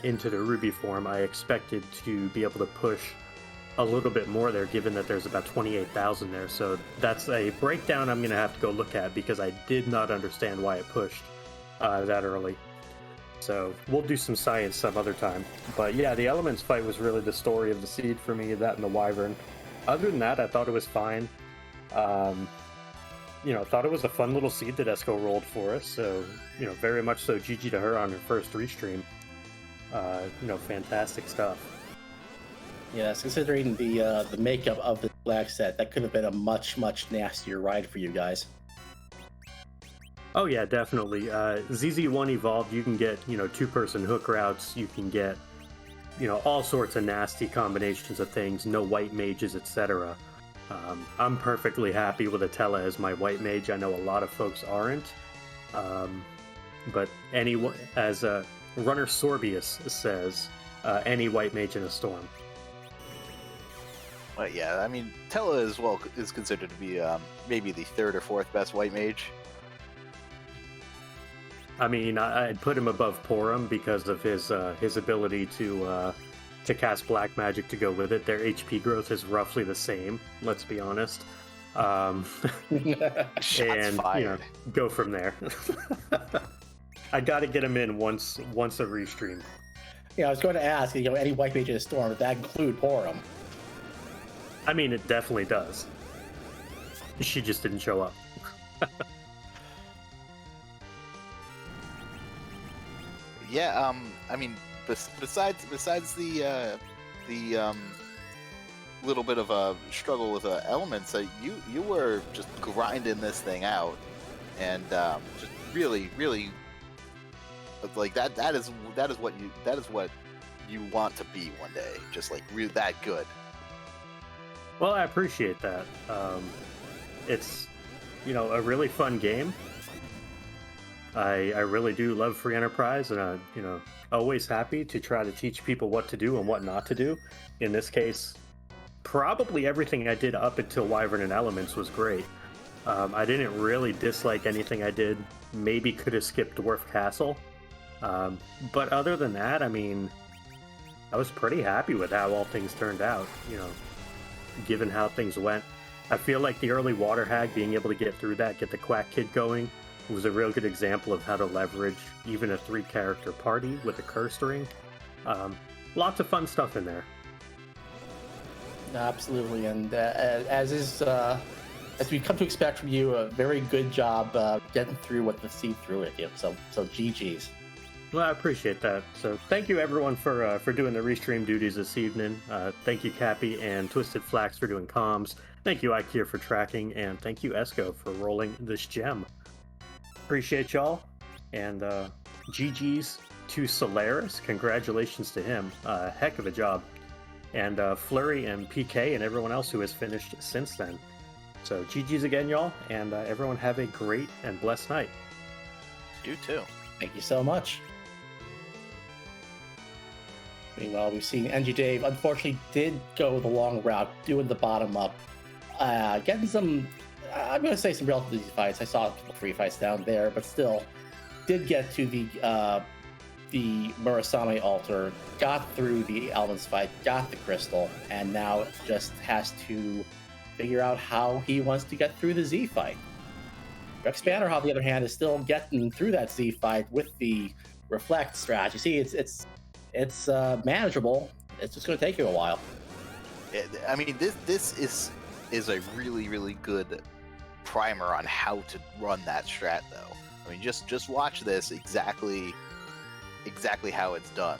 into the Ruby form. I expected to be able to push a little bit more there, given that there's about 28,000 there. So that's a breakdown I'm going to have to go look at, because I did not understand why it pushed that early. So we'll do some science some other time. But yeah, the Elements fight was really the story of the seed for me, that and the Wyvern. Other than that, I thought it was fine. Thought it was a fun little seed that Esco rolled for us. So, very much so GG to her on her first restream. Fantastic stuff. Yes, considering the makeup of the flag set, that could have been a much, much nastier ride for you guys. Oh yeah, definitely. ZZ1 Evolved, you can get, 2-person hook routes, you can get, all sorts of nasty combinations of things, no white mages, etc. I'm perfectly happy with Atella as my white mage. I know a lot of folks aren't. But anyone, as Runner Sorbius says, any white mage in a storm. But yeah, I mean, Tella as well is considered to be maybe the third or fourth best white mage. I mean, I'd put him above Porum because of his ability to cast black magic to go with it. Their HP growth is roughly the same. Let's be honest. Shots and fired. Go from there. I got to get him in once a restream. Yeah, I was going to ask, any white mage in a storm, would that include Porum? I mean, it definitely does. She just didn't show up. Yeah, I mean, besides the little bit of a struggle with elements, you were just grinding this thing out, and just really like that is what you want to be one day, just like really that good. Well, I appreciate that. It's a really fun game. I really do love free enterprise, and always happy to try to teach people what to do and what not to do. In this case, probably everything I did up until Wyvern and Elements was great. I didn't really dislike anything I did. Maybe could have skipped Dwarf Castle. But other than that, I mean, I was pretty happy with how all things turned out, given how things went. I feel like the early Water Hag, being able to get through that, get the Quack Kid going, was a real good example of how to leverage even a 3-character party with a cursed ring. Lots of fun stuff in there. Absolutely, and as we come to expect from you, a very good job getting through what the seed threw at you. So GG's. Well, I appreciate that. So thank you everyone for doing the restream duties this evening. Thank you Cappy and Twisted Flax for doing comms. Thank you Ikea for tracking, and thank you Esco for rolling this gem. Appreciate y'all, and GG's to Solaris. Congratulations to him. Heck of a job. And Flurry and PK and everyone else who has finished since then. So GG's again, y'all, and everyone have a great and blessed night. You too. Thank you so much. Meanwhile, we've seen NG Dave unfortunately did go the long route, doing the bottom up, getting some, I'm going to say some relatively easy fights. I saw free fights down there, but still did get to the Murasame altar, got through the Elements fight, got the crystal, and now just has to figure out how he wants to get through the Z fight. Rex Banner, on the other hand, is still getting through that Z fight with the Reflect strategy. See, it's manageable. It's just going to take you a while. I mean, this is a really good primer on how to run that strat, though. I mean, just watch this exactly how it's done.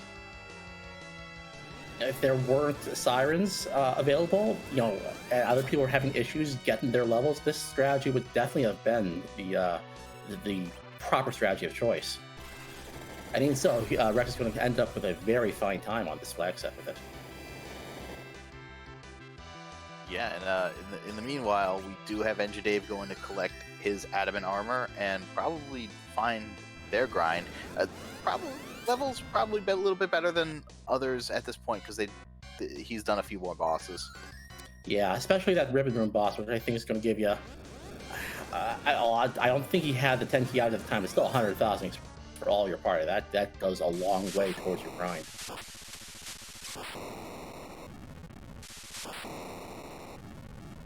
If there weren't sirens available, and other people were having issues getting their levels, this strategy would definitely have been the proper strategy of choice. And even so, Rex is going to end up with a very fine time on this flag set with it. Yeah, and in the meanwhile, we do have NG Dave going to collect his adamant armor and probably find their grind. Levels probably a little bit better than others at this point because he's done a few more bosses. Yeah, especially that Ribbon Room boss, which I think is going to give you. I don't think he had the 10 key out at the time. It's still 100,000 for all your party. That goes a long way towards your grind.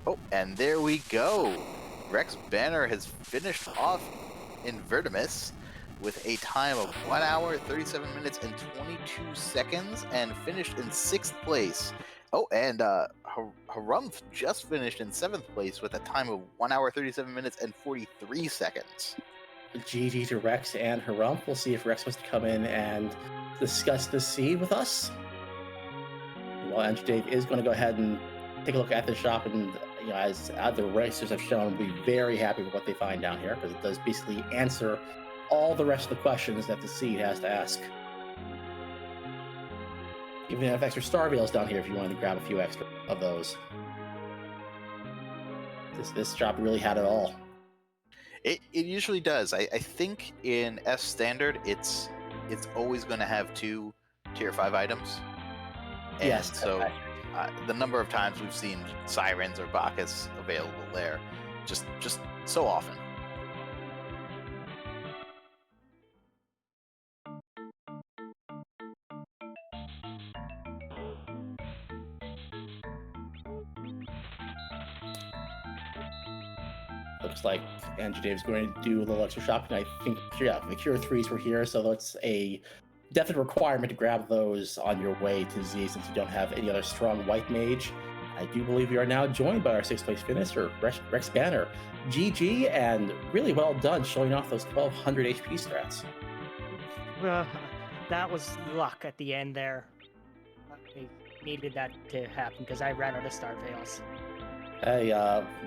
Oh, and there we go. Rex Banner has finished off Invertimus with a time of 1 hour, 37 minutes, and 22 seconds, and finished in 6th place. Oh, and Harumph just finished in 7th place with a time of 1 hour, 37 minutes, and 43 seconds. GG to Rex and Harumph. We'll see if Rex wants to come in and discuss the seed with us. Well, Andrew Dave is going to go ahead and take a look at the shop, and as other racers have shown, be very happy with what they find down here, because it does basically answer all the rest of the questions that the seed has to ask. Even have extra star veils down here if you wanted to grab a few extra of those. This shop really had it all. It usually does. I think in S standard it's always going to have two tier 5 items. And Yes, so okay. the number of times we've seen Sirens or Bacchus available there, just so often. Looks like Andrew Dave's going to do a little extra shopping. I think, yeah, the Cure 3s were here, so that's a definite requirement to grab those on your way to Z since you don't have any other strong white mage. I do believe we are now joined by our 6th place finisher, Rex Banner. GG, and really well done showing off those 1200 HP strats. That was luck at the end there. I needed that to happen because I ran out of star veils. Hey,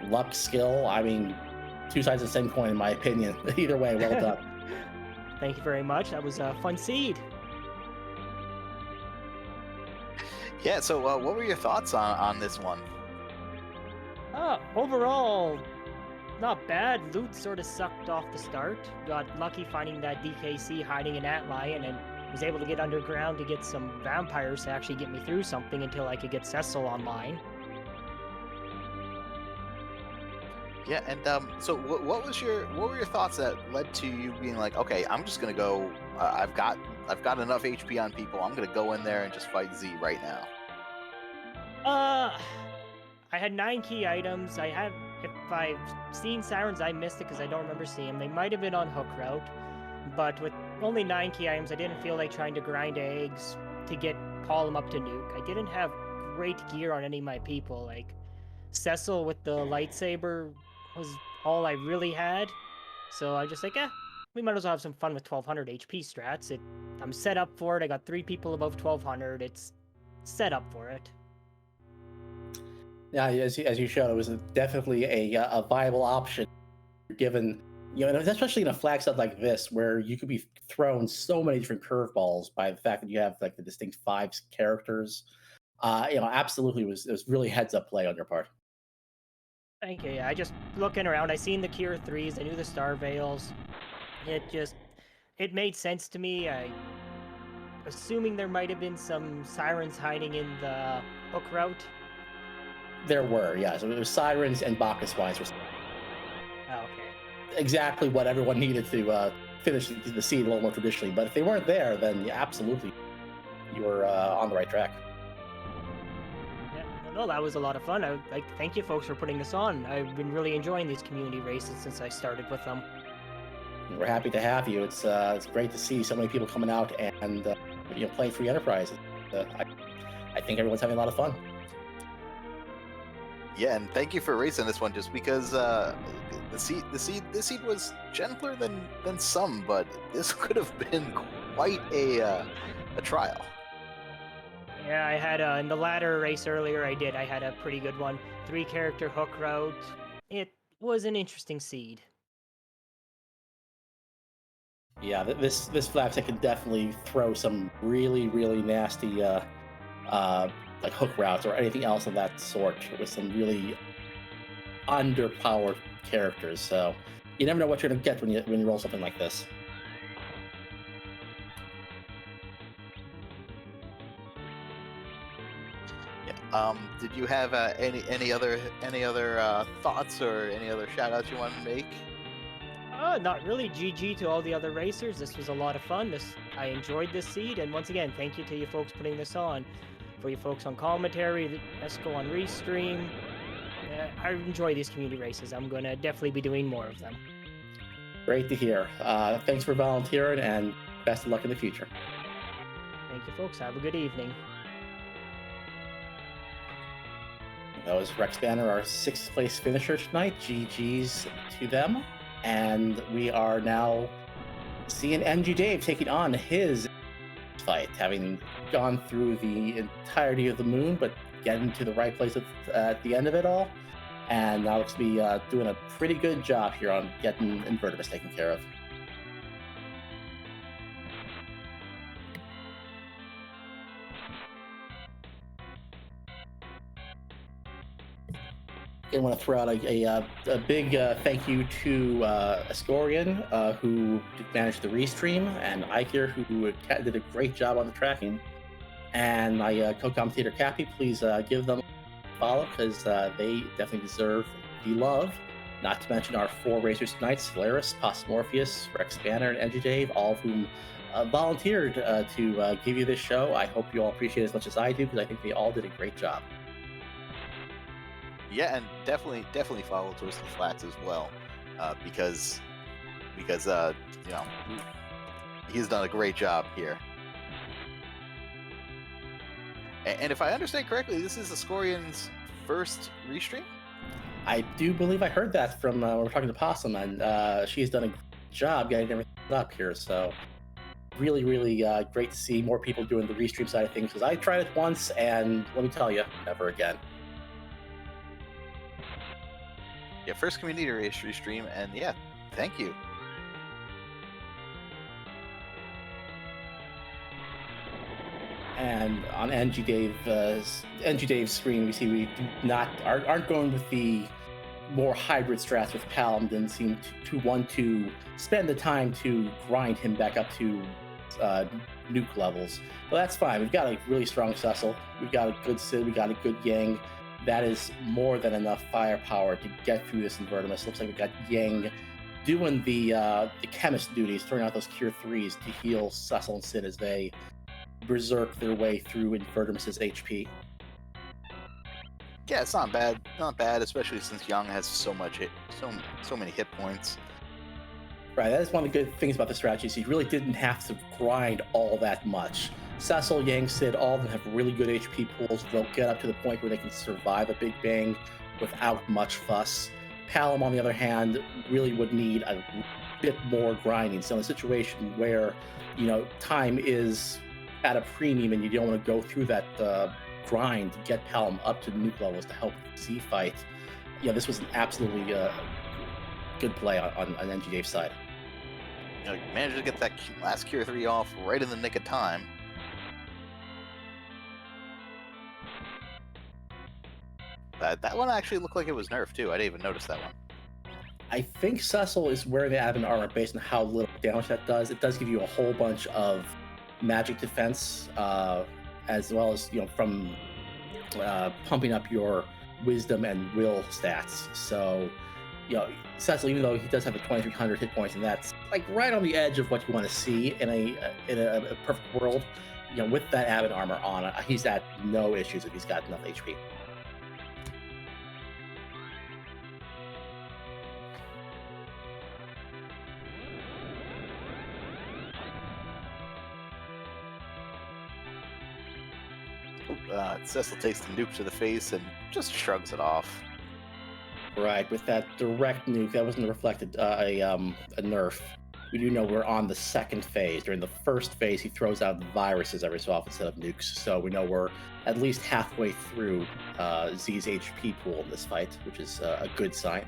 luck, skill, I mean, two sides of the same coin in my opinion. Either way, well done. Thank you very much. That was a fun seed. Yeah, so what were your thoughts on this one? Overall, not bad. Loot sort of sucked off the start. Got lucky finding that DKC hiding in Antlion and was able to get underground to get some vampires to actually get me through something until I could get Cecil online. Yeah, and so what were your thoughts that led to you being like, okay, I'm just gonna go. I've got enough HP on people. I'm gonna go in there and just fight Z right now. I had 9 key items. If I've seen Sirens, I missed it because I don't remember seeing them. They might have been on hook route, but with only 9 key items, I didn't feel like trying to grind eggs to call them up to nuke. I didn't have great gear on any of my people. Like Cecil with the lightsaber was all I really had. So I just like, we might as well have some fun with 1200 HP strats. I'm set up for it. I got 3 people above 1200. It's set up for it. Yeah, as you showed, it was definitely a viable option, given, especially in a flag set like this, where you could be thrown so many different curveballs by the fact that you have like the distinct 5 characters. Absolutely, it was really heads up play on your part. Thank you. Yeah, I just looking around. I seen the Cure 3s. I knew the Star Veils. It made sense to me. Assuming there might have been some Sirens hiding in the hook route. There were, yeah. So it was Sirens and Bacchus wise. Oh, okay. Exactly what everyone needed to finish the seed a little more traditionally. But if they weren't there, then yeah, absolutely, you were on the right track. Yeah, no, that was a lot of fun. Thank you folks for putting this on. I've been really enjoying these community races since I started with them. We're happy to have you. It's great to see so many people coming out and playing Free Enterprise. I think everyone's having a lot of fun. Yeah, and thank you for racing this one, just because the seed was gentler than some, but this could have been quite a trial. Yeah, I had in the ladder race earlier. I had a pretty good one. 3 character hook route. It was an interesting seed. Yeah, this flag set can definitely throw some really, really nasty like hook routes or anything else of that sort with some really underpowered characters. So you never know what you're gonna get when you roll something like this. Yeah. Did you have any other thoughts or any other shout outs you want to make? Not really. GG to all the other racers. This was a lot of fun. I enjoyed this seed, and once again, thank you to you folks putting this on. For you folks on commentary, Esco on Restream. I enjoy these community races. I'm gonna definitely be doing more of them. Great to hear. Thanks for volunteering, and best of luck in the future. Thank you, folks. Have a good evening. That was Rex Banner, our 6th place finisher tonight. GG's to them. And we are now seeing MG Dave taking on his fight, having gone through the entirety of the moon, but getting to the right place at the end of it all. And now looks to be doing a pretty good job here on getting invertebrates taken care of. I want to throw out a big thank you to Ascorian, who managed the restream, and Ikir, who did a great job on the tracking. And my co-commentator Cappy, please give them a follow because they definitely deserve the love. Not to mention our 4 racers tonight: Solaris, Morpheus, Rex Banner, and NG Dave, all of whom volunteered to give you this show. I hope you all appreciate it as much as I do because I think they all did a great job. Yeah, and definitely follow Twisted Flats as well, because he's done a great job here. And if I understand correctly, this is Ascorian's first restream? I do believe I heard that from when we were talking to Possum, and she's done a great job getting everything up here. So really, really great to see more people doing the restream side of things, because I tried it once, and let me tell you, never again. Yeah, first community race restream, and yeah, thank you. And on NG Dave's screen, we see we aren't going with the more hybrid strats with Palom. Didn't seem to want to spend the time to grind him back up to nuke levels. But that's fine. We've got a really strong Cecil. We've got a good Sid. We got a good Yang. That is more than enough firepower to get through this Invertimus. Looks like we've got Yang doing the chemist duties, throwing out those Cure 3s to heal Cecil and Sid as they berserk their way through Invertimus's HP. Yeah, it's not bad, especially since Young has so many hit points. Right, that is one of the good things about the strategy. So you really didn't have to grind all that much. Cecil, Yang, Sid, all of them have really good HP pools. They'll get up to the point where they can survive a big bang without much fuss. Palom, on the other hand, really would need a bit more grinding. So in a situation where, time is at a premium and you don't want to go through that grind to get Palom up to nuke levels to help Z fight, this was an absolutely good play on NG Dave's side. Managed to get that last Cure 3 off right in the nick of time. That one actually looked like it was nerfed too. I didn't even notice that one. I think Cecil is wearing the admin armor based on how little damage that does. It does give you a whole bunch of magic defense, as well as from pumping up your wisdom and will stats. So Cecil, even though he does have a 2300 hit points, and that's like right on the edge of what you want to see in a perfect world, with that admin armor on, he's at no issues if he's got enough HP. Cecil takes the nuke to the face and just shrugs it off. Right, with that direct nuke, that wasn't reflected a nerf. We do know we're on the second phase. During the first phase, he throws out viruses every so often instead of nukes, so we know we're at least halfway through Z's HP pool in this fight, which is a good sign.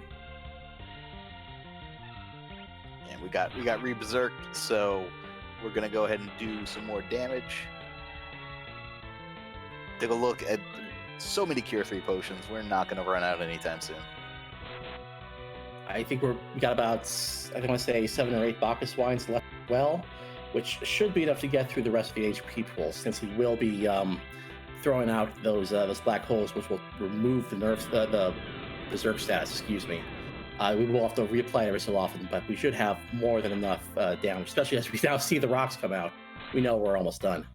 And we got re-berserked, so we're gonna go ahead and do some more damage. Take a look at so many Cure 3 potions. We're not going to run out anytime soon. I think we got about, I want to say 7 or 8 Bacchus wines left as well, which should be enough to get through the rest of the HP pool, since he will be throwing out those black holes, which will remove the nerfs, the berserk status. Excuse me. We will have to reapply it every so often, but we should have more than enough damage, especially as we now see the rocks come out. We know we're almost done.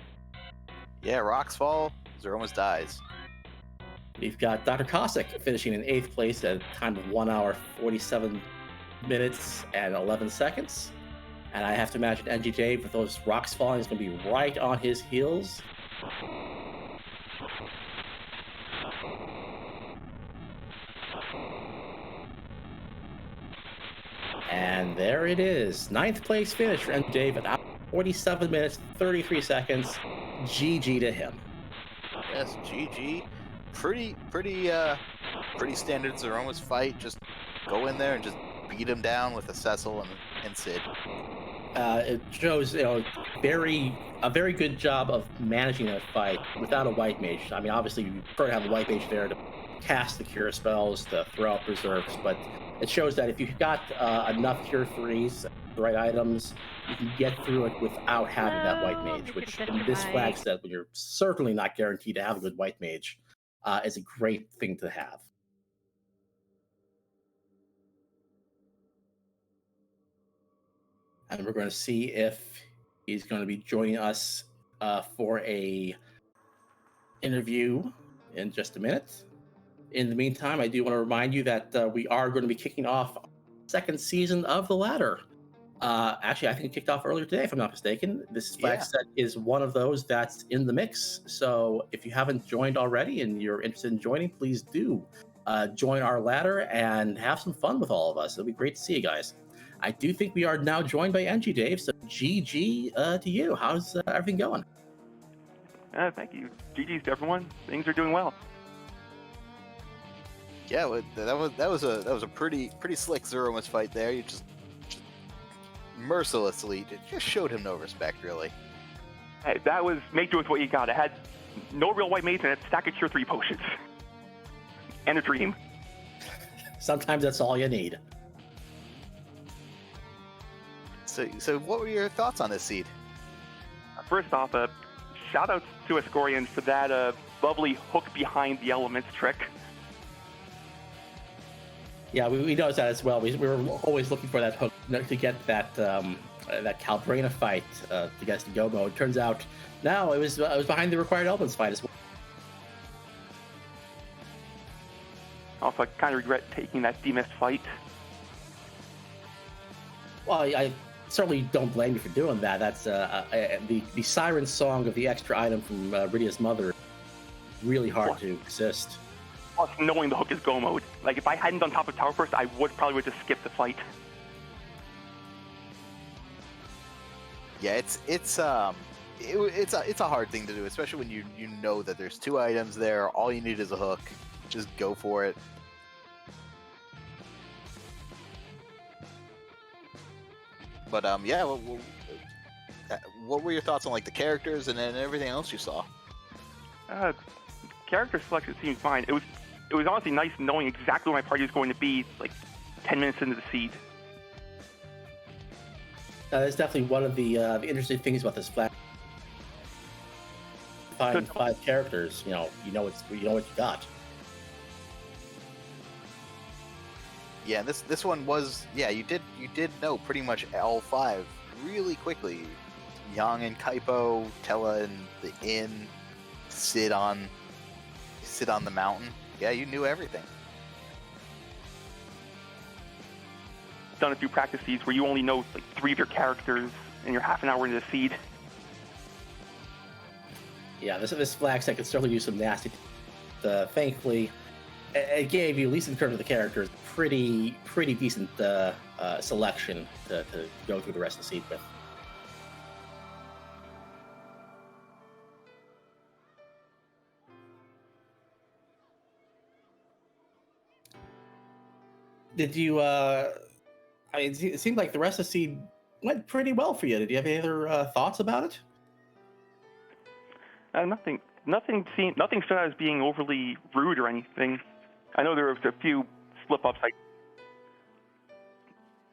Yeah, rocks fall. Zeromus dies. We've got Dr. Cossack finishing in 8th place at a time of 1 hour, 47 minutes, and 11 seconds. And I have to imagine NG Dave, with those rocks falling, is going to be right on his heels. And there it is. 9th place finish for NG Dave at 47 minutes, 33 seconds. GG to him. Yes, GG. Pretty standard Zeromus fight. Just go in there and just beat him down with a Cecil and Sid. It shows, a very good job of managing that fight without a white mage. I mean, obviously you prefer to have a white mage there to cast the cure spells, to throw out berserks, but it shows that if you've got enough cure 3s, the right items, you can get through it without having that white No, mage, make it which a in this flag sacrifice. set, when you're certainly not guaranteed to have a good white mage, is a great thing to have. And we're going to see if he's going to be joining us for a interview in just a minute. In the meantime, I do want to remind you that we are going to be kicking off second season of The Ladder. Actually, I think it kicked off earlier today, if I'm not mistaken. This flag Yeah. set is one of those that's in the mix. So if you haven't joined already and you're interested in joining, please do join our ladder and have some fun with all of us. It'll be great to see you guys. I do think we are now joined by NG Dave. So GG to you. How's everything going? Thank you. GG's to everyone. Things are doing well. Yeah, that was a pretty slick Zeromus fight there. You just mercilessly just showed him no respect, really. Hey, that was make do with what you got. I had no real white mates and a stack of Cure 3 potions. And a dream. Sometimes that's all you need. So what were your thoughts on this seed? First off, shout outs to Ascorian for that lovely hook behind the elements trick. Yeah, we noticed that as well. We were always looking for that hook to get that that Calbrina fight to get us to go mode. Turns out, no, it was behind the required elements fight as well. Also, I kind of regret taking that demist fight. Well, I certainly don't blame you for doing that. That's the siren song of the extra item from Rydia's mother. Really hard to resist. Plus, knowing the hook is go mode. Like, if I hadn't done top of tower first, I probably would just skip the fight. Yeah, it's a hard thing to do, especially when you know that there's two items there. All you need is a hook. Just go for it. But yeah, what were your thoughts on like the characters and then everything else you saw? Character selection seemed fine. It was honestly nice knowing exactly where my party was going to be like 10 minutes into the seed. That's definitely one of the interesting things about this flag. Find 5 characters, you know what you got. Yeah, this one was you did know pretty much all 5 really quickly. Yang and Kaipo, Tella and the inn, Sid on the mountain. Yeah, you knew everything. Done a few practice seeds where you only know like 3 of your characters and you're half an hour into the seed. Yeah, this flag set could certainly use some nasty. Thankfully, it gave you, at least in terms of the characters, pretty decent selection to go through the rest of the seed with. Did you? I mean, it seemed like the rest of the seed went pretty well for you. Did you have any other thoughts about it? Nothing stood out as being overly rude or anything. I know there was a few slip-ups. I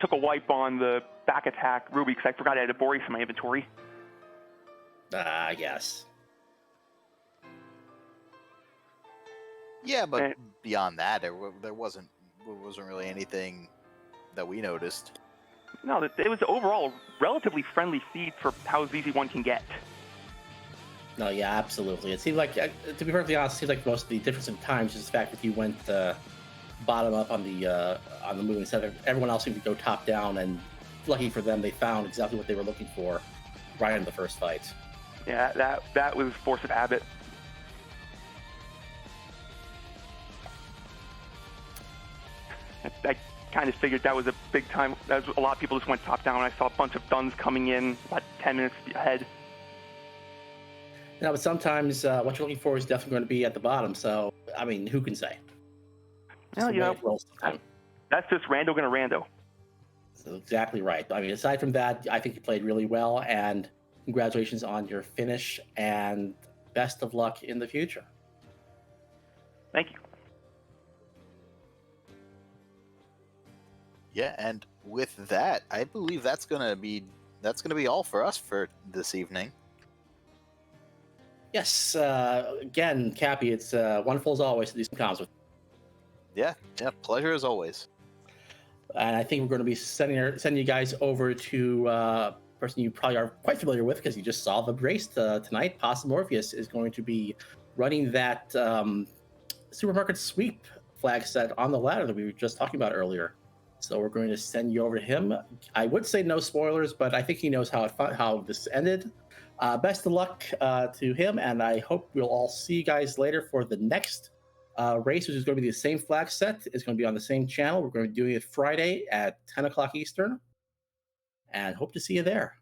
took a wipe on the back attack Ruby because I forgot I had a Boreas in my inventory. I guess. Yeah, but beyond that, there wasn't really anything that we noticed. No, it was overall a relatively friendly seed for how ZZ1 can get. No, yeah, absolutely. It seemed like, to be perfectly honest, it seems like most of the difference in times is the fact that you went bottom up on the moon instead of everyone else seemed to go top down, and lucky for them, they found exactly what they were looking for right in the first fight. Yeah, that was force of habit. I kind of figured that was a big time. A lot of people just went top down. I saw a bunch of Duns coming in about 10 minutes ahead. Yeah, but sometimes what you're looking for is definitely going to be at the bottom. So, I mean, who can say? Well, that's just rando gonna rando. That's exactly right. I mean, aside from that, I think you played really well, and congratulations on your finish, and best of luck in the future. Thank you. Yeah, and with that, I believe that's gonna be all for us for this evening. Yes, again, Cappy, it's wonderful as always to do some comms with. Yeah, pleasure as always. And I think we're going to be sending you guys over to a person you probably are quite familiar with because you just saw the race tonight. Possum Morpheus is going to be running that supermarket sweep flag set on the ladder that we were just talking about earlier. So we're going to send you over to him. I would say no spoilers, but I think he knows how this ended. Best of luck to him, and I hope we'll all see you guys later for the next race, which is going to be the same flag set. It's going to be on the same channel. We're going to be doing it Friday at 10 o'clock Eastern, and hope to see you there.